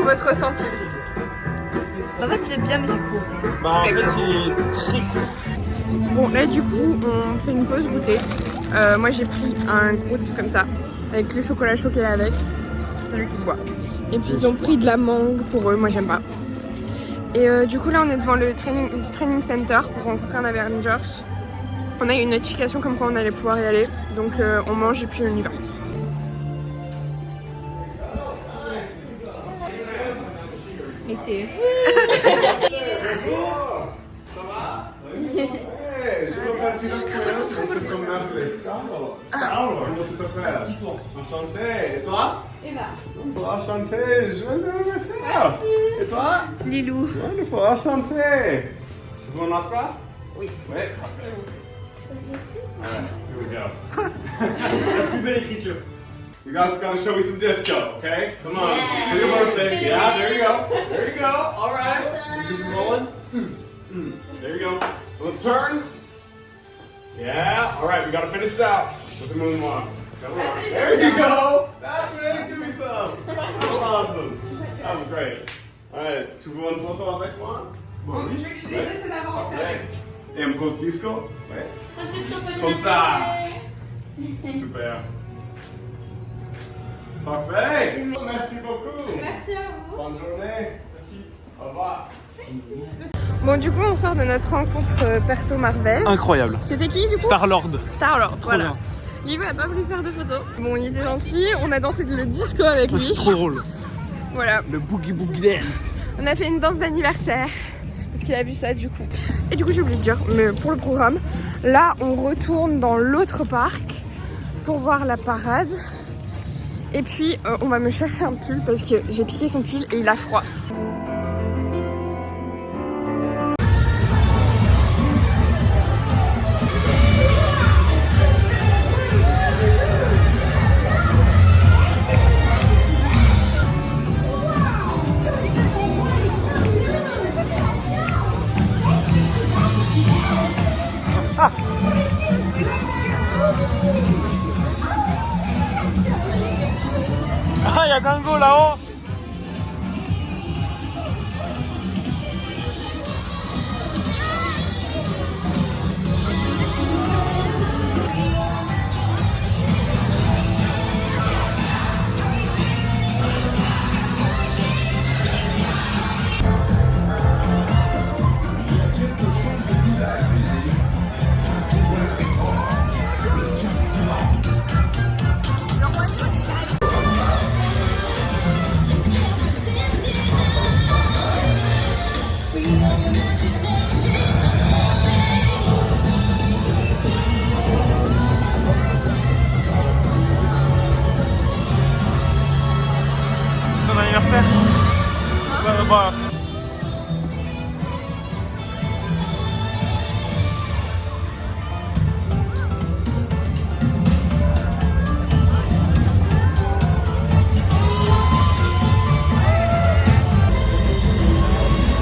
Votre ressenti? En fait, j'aime bien, mais j'ai court. Bah en fait c'est très court. Bon, là du coup, on fait une pause goûter. Moi j'ai pris un gros truc comme ça, avec le chocolat chaud qu'elle a avec, celui qui boit. Et puis ils ont pris de la mangue pour eux, moi j'aime pas. Et du coup là on est devant le training center pour rencontrer un Avengers. On a eu une notification comme quoi on allait pouvoir y aller, donc on mange et puis on y va. Me too. Enchanté. Et toi? Eva. Enchanté. Joyeux anniversaire. Et toi? Lilou. Wonderful. Enchanté. Tu veux un autographe? Oui. Oui. C'est bon. Alright, here we go. La plus belle écriture. You guys are gonna show me some disco, okay? Come on. Yeah. For your birthday. Yeah, there you go. There you go. All right. Awesome. Do some rolling. There you go. A little turn. Yeah. All right, we gotta finish it out with the moonwalk. Come on. There you go. That's it. Give me some. That was awesome. That was great. All right. Tu veux une photo avec moi? Bon, oui. Je vais laisser d'abord en faire. Et un pause disco? Ouais. Comme Comme ça. Super. Parfait. Merci beaucoup. Merci à vous. Bonne journée. Merci. Au revoir. Bon du coup on sort de notre rencontre perso Marvel. Incroyable. C'était qui du coup? Star-Lord. Star-Lord, Trop voilà. bien. Liv a pas voulu faire de photos. Bon il était gentil, on a dansé le disco avec lui. C'est trop drôle. Voilà. Le boogie boogie dance. On a fait une danse d'anniversaire. Parce qu'il a vu ça du coup. Et du coup j'ai oublié de dire, mais pour le programme, là on retourne dans l'autre parc pour voir la parade. Et puis on va me chercher un pull parce que j'ai piqué son pull et il a froid. Ah, y'a Dingo là-haut.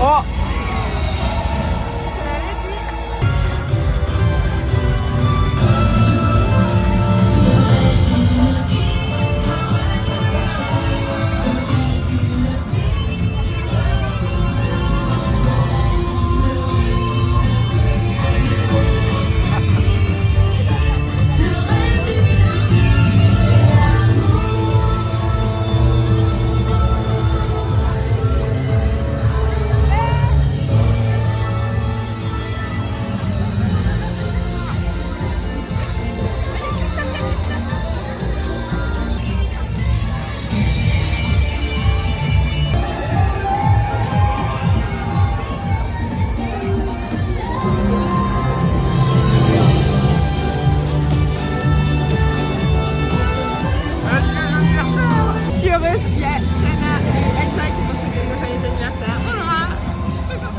Oh. Je suis heureuse, il y a Jana et Elsa qui m'ont souhaité mon joyeux anniversaire. Voilà, je suis trop contente.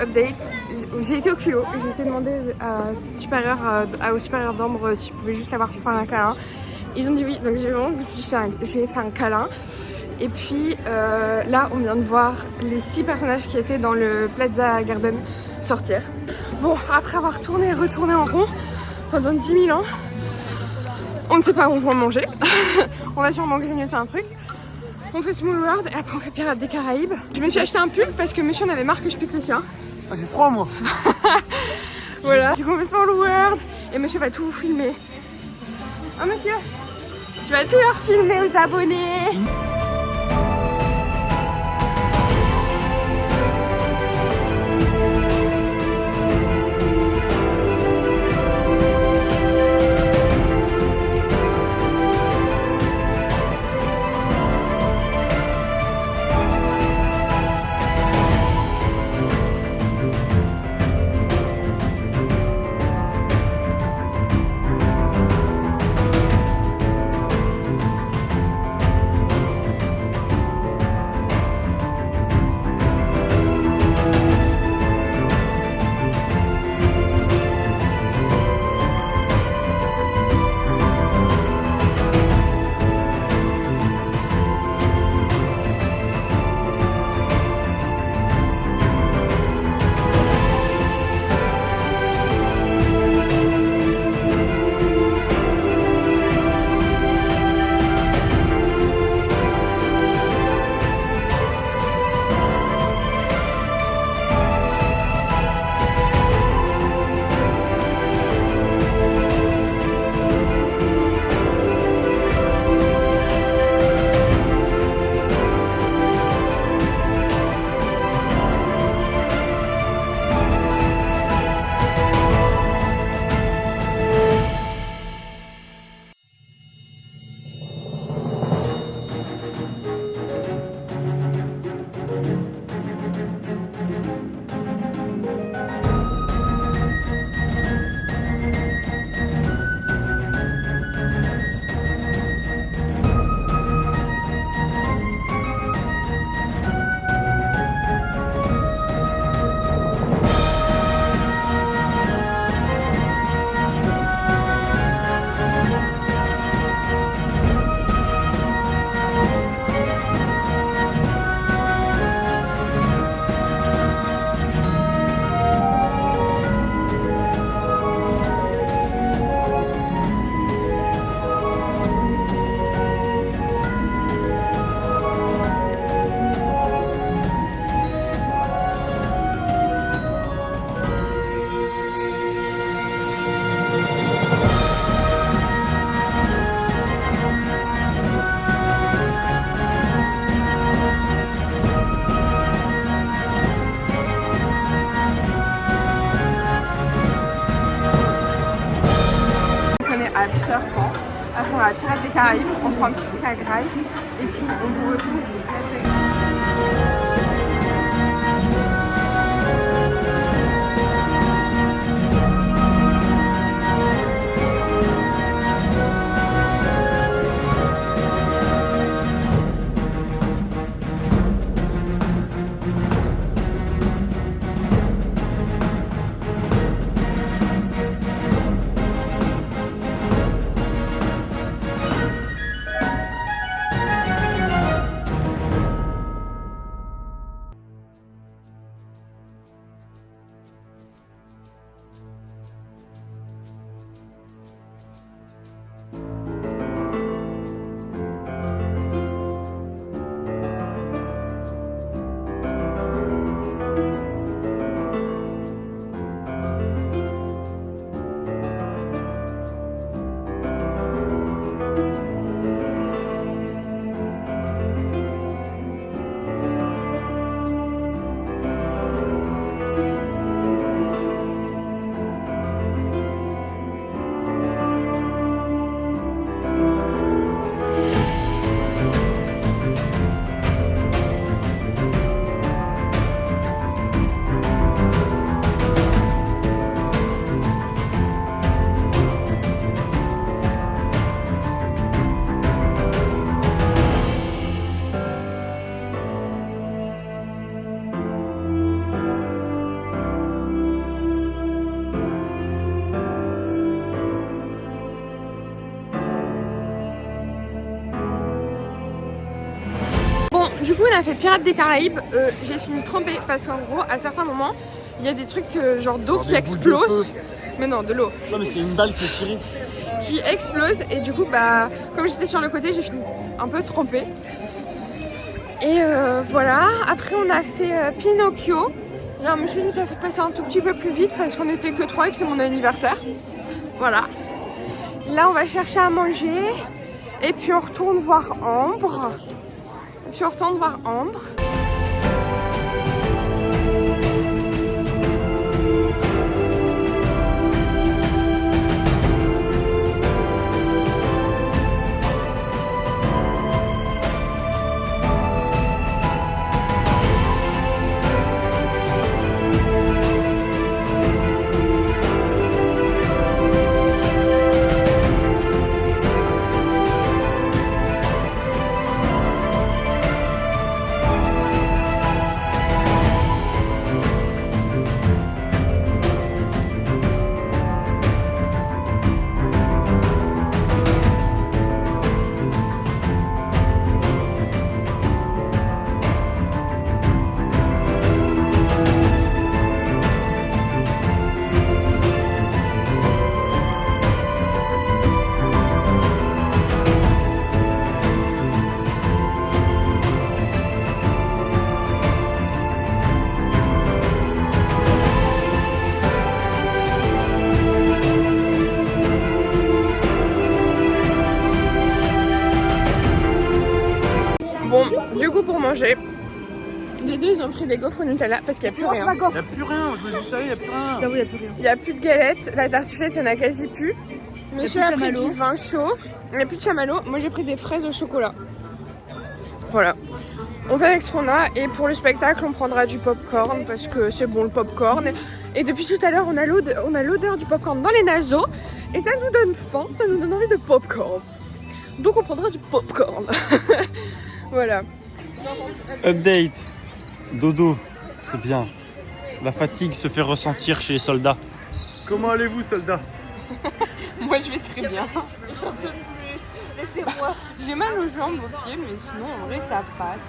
Update, j'ai été au culot, j'ai été demandé au supérieur d'Ambre si je pouvais juste l'avoir pour faire un câlin. Ils ont dit oui, donc j'ai fait un câlin. Et puis là, on vient de voir les 6 personnages qui étaient dans le Plaza Garden sortir. Bon, après avoir retourné en rond pendant 10 000 ans, on ne sait pas où on va manger. On va sûrement grignoter un truc. On fait Small World et après on fait Pirates des Caraïbes. Je me suis acheté un pull parce que monsieur en avait marre que je pique le sien. Ah, j'ai froid moi. Voilà. Du coup on fait Small World et monsieur va tout vous filmer. Oh monsieur, tu vas tout leur filmer aux abonnés. Caraïbes, on se prend un petit truc à Graille et puis on vous retrouve. Bon, du coup on a fait Pirates des Caraïbes, j'ai fini trempée parce qu'en gros à certains moments il y a des trucs genre d'eau qui explosent. Mais non, de l'eau. Non mais c'est une balle qui est tirée. Qui explose et du coup bah comme j'étais sur le côté j'ai fini un peu trempée. Et voilà, après on a fait Pinocchio. Il y a un monsieur qui nous a fait passer un tout petit peu plus vite parce qu'on était que 3 et que c'est mon anniversaire. Voilà. Là on va chercher à manger et puis on retourne voir Ambre. Bon, du coup pour manger, les deux ils ont pris des gaufres au Nutella parce qu'il n'y a plus rien. Il n'y a plus rien, je voulais juste ça, il n'y a plus rien. J'avoue, il n'y a plus rien. Il n'y a plus de galettes, la tartiflette il n'y en a quasi plus. Monsieur a pris du vin chaud, il n'y a plus de chamallow. Moi j'ai pris des fraises au chocolat. Voilà. On fait avec ce qu'on a et pour le spectacle on prendra du popcorn parce que c'est bon le popcorn. Et depuis tout à l'heure on a l'odeur du popcorn dans les naseaux et ça nous donne faim, ça nous donne envie de popcorn. Donc on prendra du popcorn. Voilà. Update. Dodo, c'est bien. La fatigue se fait ressentir chez les soldats. Comment allez-vous, soldats? Moi je vais très bien. Laissez-moi. J'ai mal aux jambes, aux pieds, mais sinon en vrai ça passe.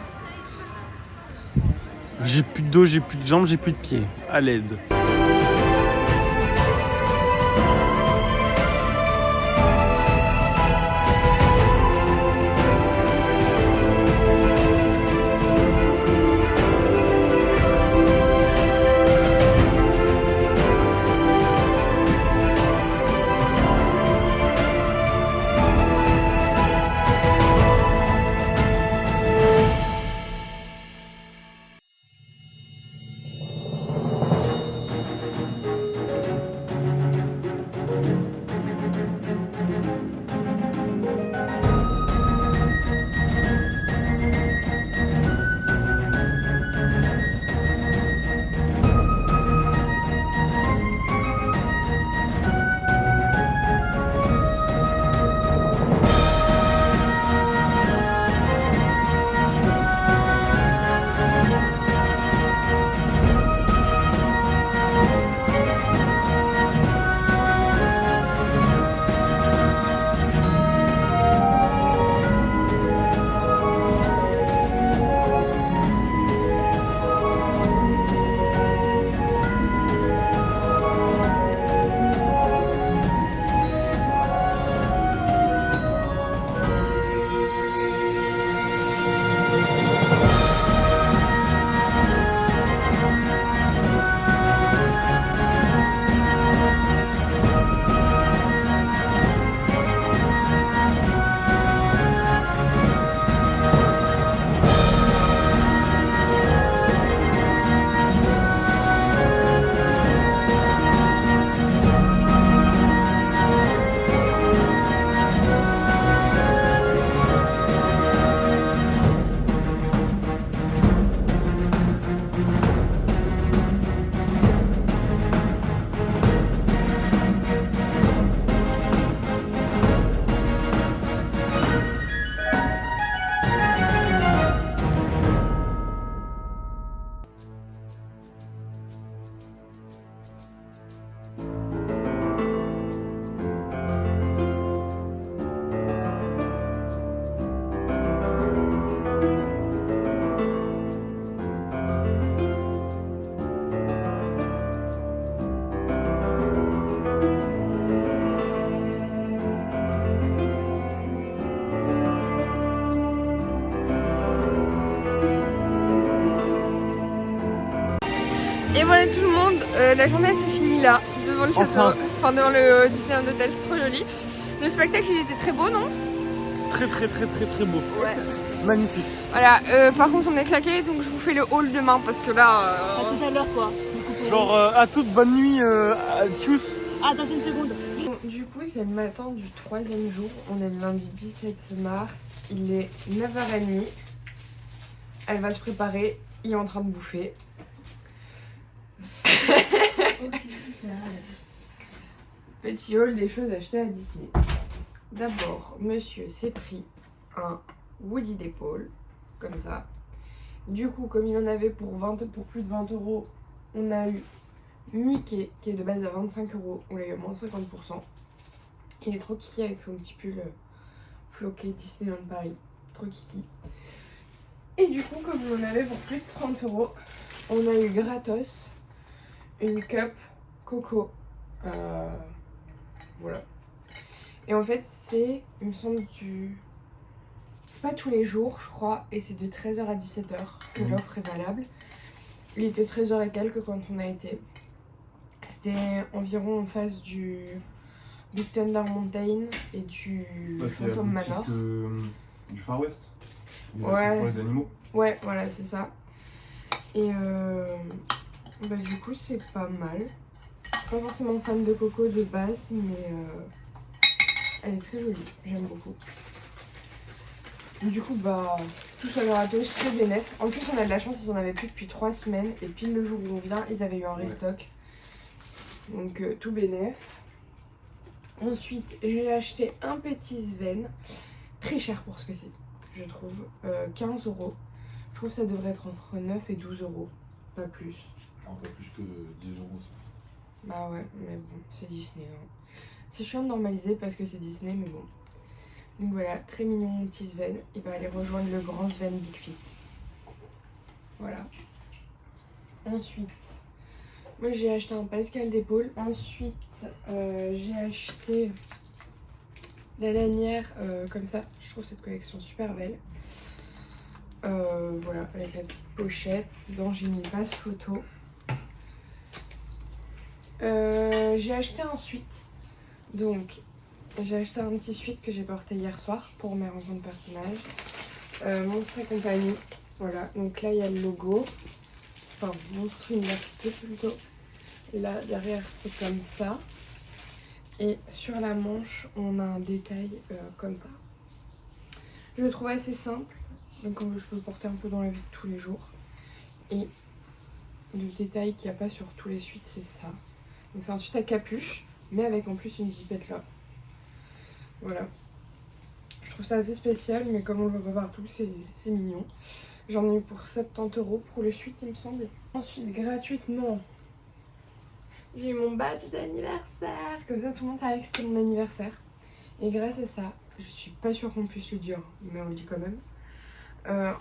J'ai plus de dos, j'ai plus de jambes, j'ai plus de pieds. À l'aide. Et voilà tout le monde, la journée s'est finie là, devant le château, enfin devant le Disneyland Hotel, c'est trop joli. Le spectacle il était très beau, non? Très beau. Ouais. Magnifique. Voilà, par contre on est claqué, donc je vous fais le haul demain parce que là... À tout à l'heure quoi. Genre à toute bonne nuit, tchuss. Ah, attends une seconde. Bon, du coup c'est le matin du 3e jour, on est le lundi 17 mars, il est 9h30. Elle va se préparer, il est en train de bouffer. Petit haul des choses achetées à Disney. D'abord, monsieur s'est pris un Woody d'épaule, comme ça. Du coup, comme il en avait pour plus de 20 €, on a eu Mickey, qui est de base à 25 €, on l'a eu à moins 50%. Il est trop kiki avec son petit pull floqué Disneyland Paris. Trop kiki. Et du coup, comme on en avait pour plus de 30 €, on a eu gratos une cup coco. Voilà. Et en fait, c'est, il me semble, c'est pas tous les jours, je crois, et c'est de 13h à 17h que l'offre est valable. Il était 13h et quelques quand on a été. C'était environ en face du Big Thunder Mountain et du Phantom Manor. Du Far West. Ouais. Pour les animaux. Ouais, voilà, c'est ça. Et bah, du coup, c'est pas mal. Pas forcément fan de coco de base, mais elle est très jolie. J'aime beaucoup. Du coup, bah, tout ça gratos, c'est bénéf. En plus, on a de la chance, ils en avaient plus depuis 3 semaines. Et pile le jour où on vient, ils avaient eu un restock. Donc, tout bénéf. Ensuite, j'ai acheté un petit Sven. Très cher pour ce que c'est, je trouve. 15 €. Je trouve que ça devrait être entre 9 et 12 €. Pas plus. Un peu plus que 10 €. Bah ouais, mais bon, c'est Disney. Hein. C'est chiant de normaliser parce que c'est Disney, mais bon. Donc voilà, très mignon mon petit Sven. Il va aller rejoindre le grand Sven Big Fit. Voilà. Ensuite, moi j'ai acheté un Pascal d'épaule. Ensuite, j'ai acheté la lanière comme ça. Je trouve cette collection super belle. Voilà, avec la petite pochette. Dedans j'ai mis une passe photo. J'ai acheté un sweat. Donc, j'ai acheté un petit sweat que j'ai porté hier soir pour mes rencontres personnages. Monstre et compagnie. Voilà, donc là il y a le logo. Enfin, Monstre Université plutôt. Et là, derrière, c'est comme ça. Et sur la manche, on a un détail comme ça. Je le trouve assez simple. Donc, je peux le porter un peu dans la vie de tous les jours. Et le détail qu'il n'y a pas sur tous les sweats, c'est ça. Donc c'est un sweat à capuche, mais avec en plus une zipette là. Voilà. Je trouve ça assez spécial, mais comme on le voit pas partout, c'est mignon. J'en ai eu pour 70 € pour le sweat, il me semble. Ensuite, gratuitement, j'ai eu mon badge d'anniversaire. Comme ça, tout le monde savait que c'était mon anniversaire. Et grâce à ça, je suis pas sûre qu'on puisse le dire, mais on le dit quand même.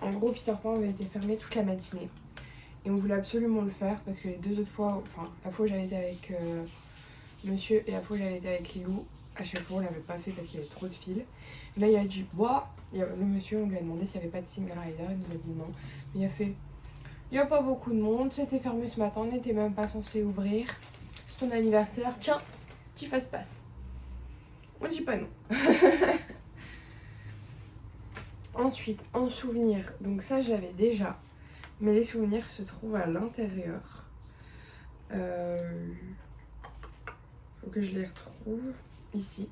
En gros, Peter Pan avait été fermé toute la matinée. Et on voulait absolument le faire parce que les 2 autres fois, enfin la fois où j'avais été avec monsieur et la fois où j'avais été avec Lilou, à chaque fois on l'avait pas fait parce qu'il y avait trop de fils. Et là il a dit, boah, le monsieur on lui a demandé s'il n'y avait pas de single rider, il nous a dit non. Mais il a fait, il n'y a pas beaucoup de monde, c'était fermé ce matin, on n'était même pas censé ouvrir. C'est ton anniversaire, tiens, petit fast-pass. On dit pas non. Ensuite, en souvenir, donc ça j'avais déjà. Mais les souvenirs se trouvent à l'intérieur. Faut que je les retrouve ici.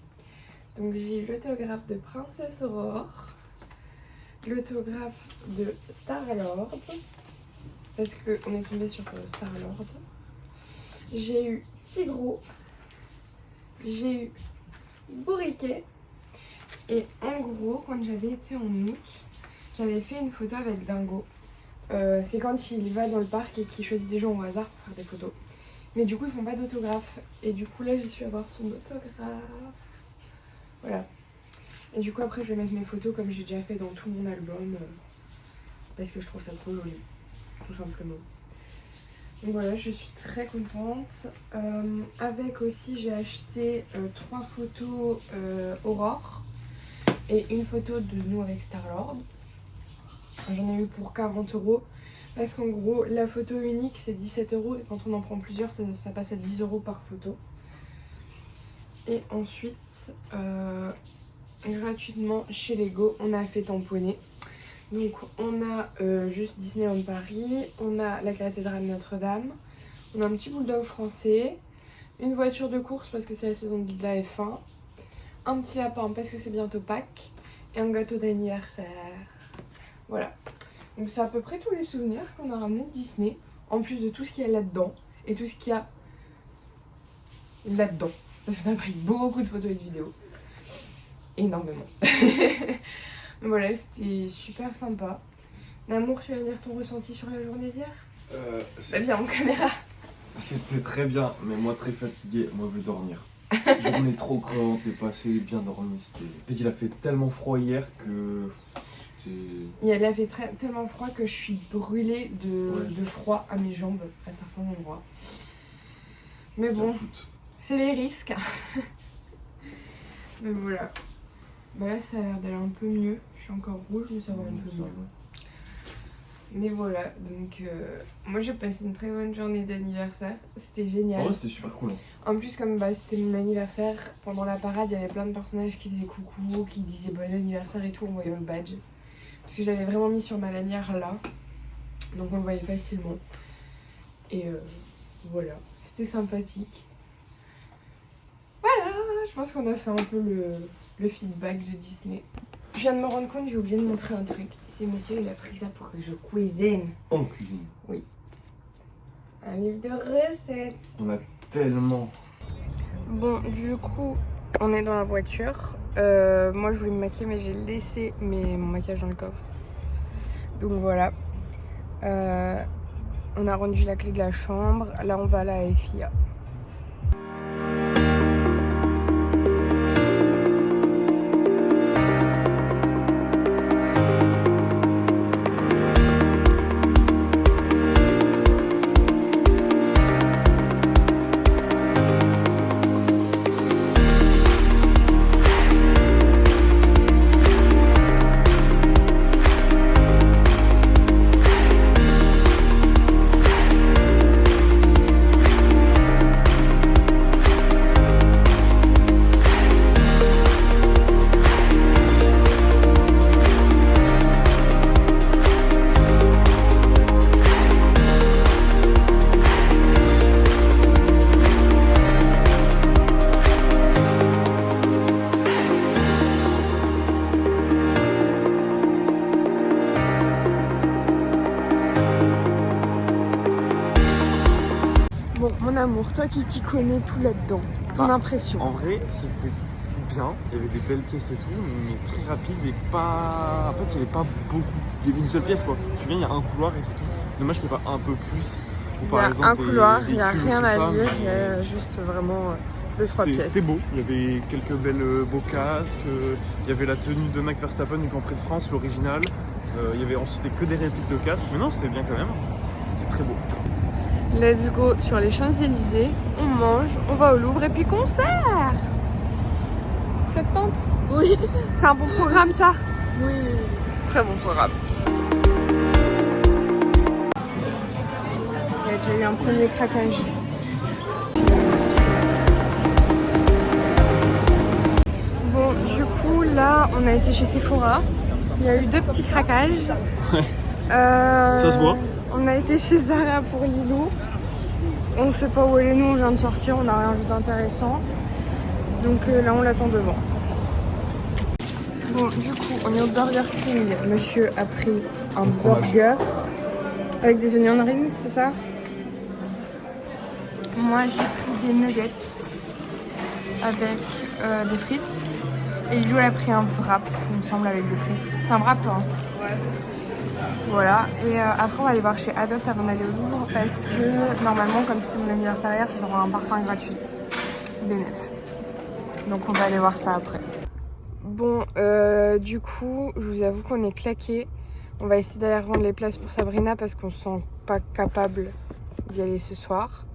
Donc j'ai eu l'autographe de Princesse Aurore, l'autographe de Star-Lord, parce qu'on est tombé sur Star-Lord. J'ai eu Tigreau, j'ai eu Bourriquet, et en gros, quand j'avais été en août, j'avais fait une photo avec Dingo. C'est quand il va dans le parc et qu'il choisit des gens au hasard pour faire des photos. Mais du coup, ils font pas d'autographe. Et du coup, là, j'ai su avoir son autographe. Voilà. Et du coup, après, je vais mettre mes photos comme j'ai déjà fait dans tout mon album. Parce que je trouve ça trop joli. Tout simplement. Donc voilà, je suis très contente. Avec aussi, j'ai acheté 3 photos Aurore. Et une photo de nous avec Star-Lord. J'en ai eu pour 40 €. Parce qu'en gros, la photo unique c'est 17 € et quand on en prend plusieurs, ça passe à 10 € par photo. Et ensuite, gratuitement chez Lego, on a fait tamponner. Donc on a juste Disneyland Paris, on a la cathédrale Notre-Dame, on a un petit bulldog français, une voiture de course parce que c'est la saison de la F1, un petit lapin parce que c'est bientôt Pâques et un gâteau d'anniversaire. Voilà. Donc c'est à peu près tous les souvenirs qu'on a ramenés de Disney, en plus de tout ce qu'il y a là-dedans et tout ce qu'il y a là-dedans. Parce qu'on a pris beaucoup de photos et de vidéos. Énormément. Voilà, c'était super sympa. L'amour, tu vas dire ton ressenti sur la journée d'hier? Bah viens en caméra. C'était très bien, mais moi très fatigué, moi je veux dormir. Journée trop crevante, et passé bien dormi. En fait, il a fait tellement froid hier que c'était... Il a fait tellement froid que je suis brûlée de froid à mes jambes à certains endroits. Mais bon, c'est les risques. Mais voilà. Bah là ça a l'air d'aller un peu mieux. Je suis encore rouge mais ça va un peu mieux. Mais voilà, donc moi j'ai passé une très bonne journée d'anniversaire. C'était génial. En vrai c'était super cool. En plus comme c'était mon anniversaire, pendant la parade il y avait plein de personnages qui faisaient coucou, qui disaient bon anniversaire et tout en voyant le badge. Parce que j'avais vraiment mis sur ma lanière là. Donc on le voyait facilement. Et voilà, c'était sympathique. Voilà, je pense qu'on a fait un peu le feedback de Disney. Je viens de me rendre compte, j'ai oublié de montrer un truc. C'est monsieur, il a pris ça pour que je cuisine. En cuisine. Oui. Un livre de recettes. On a tellement... Bon, du coup, on est dans la voiture. Moi, je voulais me maquiller, mais j'ai laissé mon maquillage dans le coffre. Donc voilà. On a rendu la clé de la chambre. Là, on va à la FIA. Bon, mon amour, toi qui t'y connais tout là-dedans, ton impression? En vrai, c'était bien, il y avait des belles pièces et tout, mais très rapide et pas... En fait, il n'y avait pas beaucoup. Il y avait une seule pièce quoi. Tu viens, il y a un couloir et c'est tout. C'est dommage qu'il n'y ait pas un peu plus. Ou par exemple, un couloir, il n'y a véhicules, rien tout à ça, lire, mais- il y a juste vraiment 2-3 pièces. C'était beau, il y avait quelques beaux casques, il y avait la tenue de Max Verstappen du Grand Prix de France, l'original. Il y avait ensuite que des répliques de casques, mais non, c'était bien quand même. C'était très beau. Let's go sur les Champs-Élysées, on mange, on va au Louvre et puis concert. Ça te tente? Oui. C'est un bon programme ça? Oui. Très bon programme. Il y a déjà eu un premier craquage. Bon, du coup là on a été chez Sephora. Il y a eu 2 petits craquages. Ça se voit. On a été chez Zara pour Lilou. On ne sait pas où elle est, nous on vient de sortir, on n'a rien vu d'intéressant. Donc là on l'attend devant. Bon, du coup on est au Burger King. Monsieur a pris un burger avec des onion rings, c'est ça? Moi j'ai pris des nuggets avec des frites. Et Lilou elle a pris un wrap, il me semble, avec des frites. C'est un wrap toi? Ouais. Voilà, et après on va aller voir chez Adopt avant d'aller au Louvre parce que normalement comme c'était mon anniversaire hier, j'aurai un parfum gratuit. Bénef. Donc on va aller voir ça après. Bon, du coup, je vous avoue qu'on est claqués. On va essayer d'aller revendre les places pour Sabrina parce qu'on se sent pas capable d'y aller ce soir.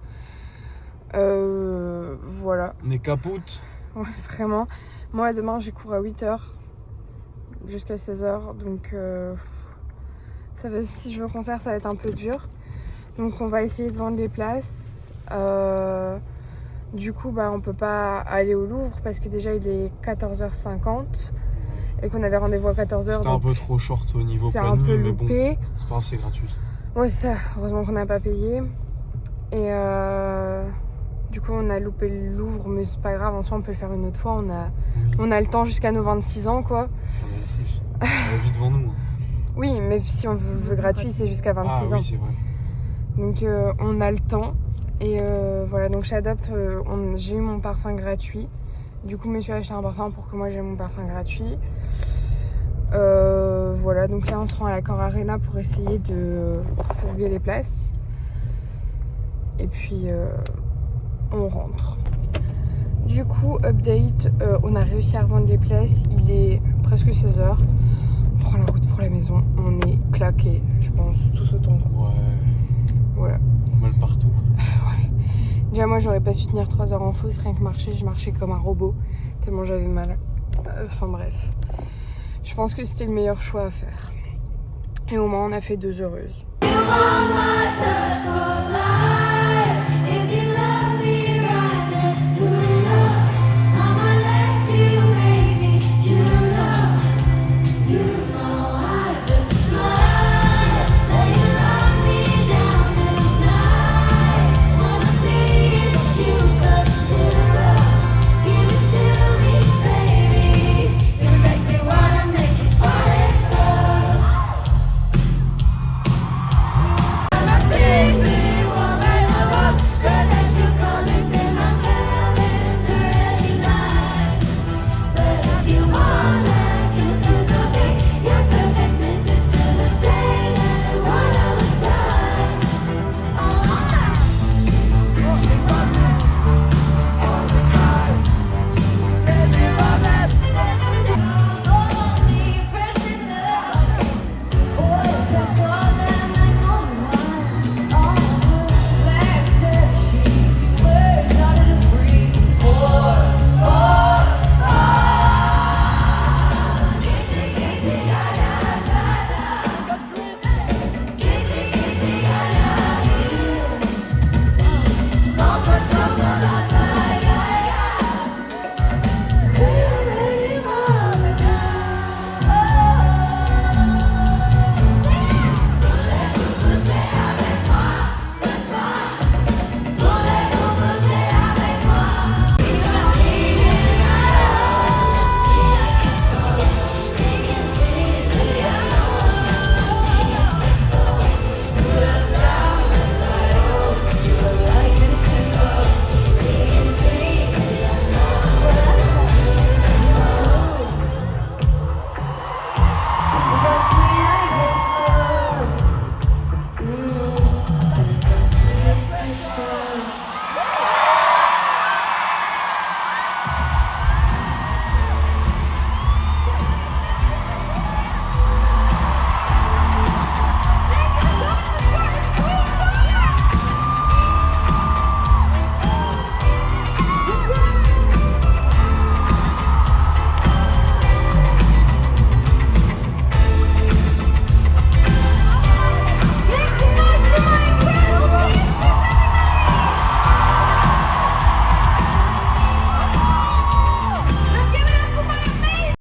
Voilà. On est capoute. Ouais, vraiment. Moi demain j'ai cours à 8h jusqu'à 16h, donc Si je veux concert, ça va être un peu dur. Donc on va essayer de vendre les places. Du coup, on peut pas aller au Louvre parce que déjà il est 14h50 et qu'on avait rendez-vous à 14h. C'était un peu trop short au niveau c'est planning, un peu mais bon, loupé. c'est pas grave, c'est gratuit. Ouais, ça, heureusement qu'on n'a pas payé. Et du coup, on a loupé le Louvre, mais c'est pas grave, en soi, on peut le faire une autre fois. On a le temps jusqu'à nos 26 ans, quoi. On a la vie devant nous. Oui, mais si on veut gratuit, c'est jusqu'à 26 ans. Oui, c'est vrai. Donc, on a le temps. Et voilà, donc chez Adopt, j'ai eu mon parfum gratuit. Du coup, monsieur a acheté un parfum pour que moi j'ai mon parfum gratuit. Voilà, donc là on se rend à l'Accor Arena pour essayer de fourguer les places. Et puis on rentre. Du coup, update, on a réussi à revendre les places. Il est presque 16h. On prend la route pour la maison. On est claqués, je pense, tous autant. Ouais. Voilà. Mal partout. Ouais. Déjà, moi j'aurais pas su tenir 3 heures en fausse, rien que marcher. Je marchais comme un robot, tellement j'avais mal. Enfin bref. Je pense que c'était le meilleur choix à faire. Et au moins on a fait 2 heureuses.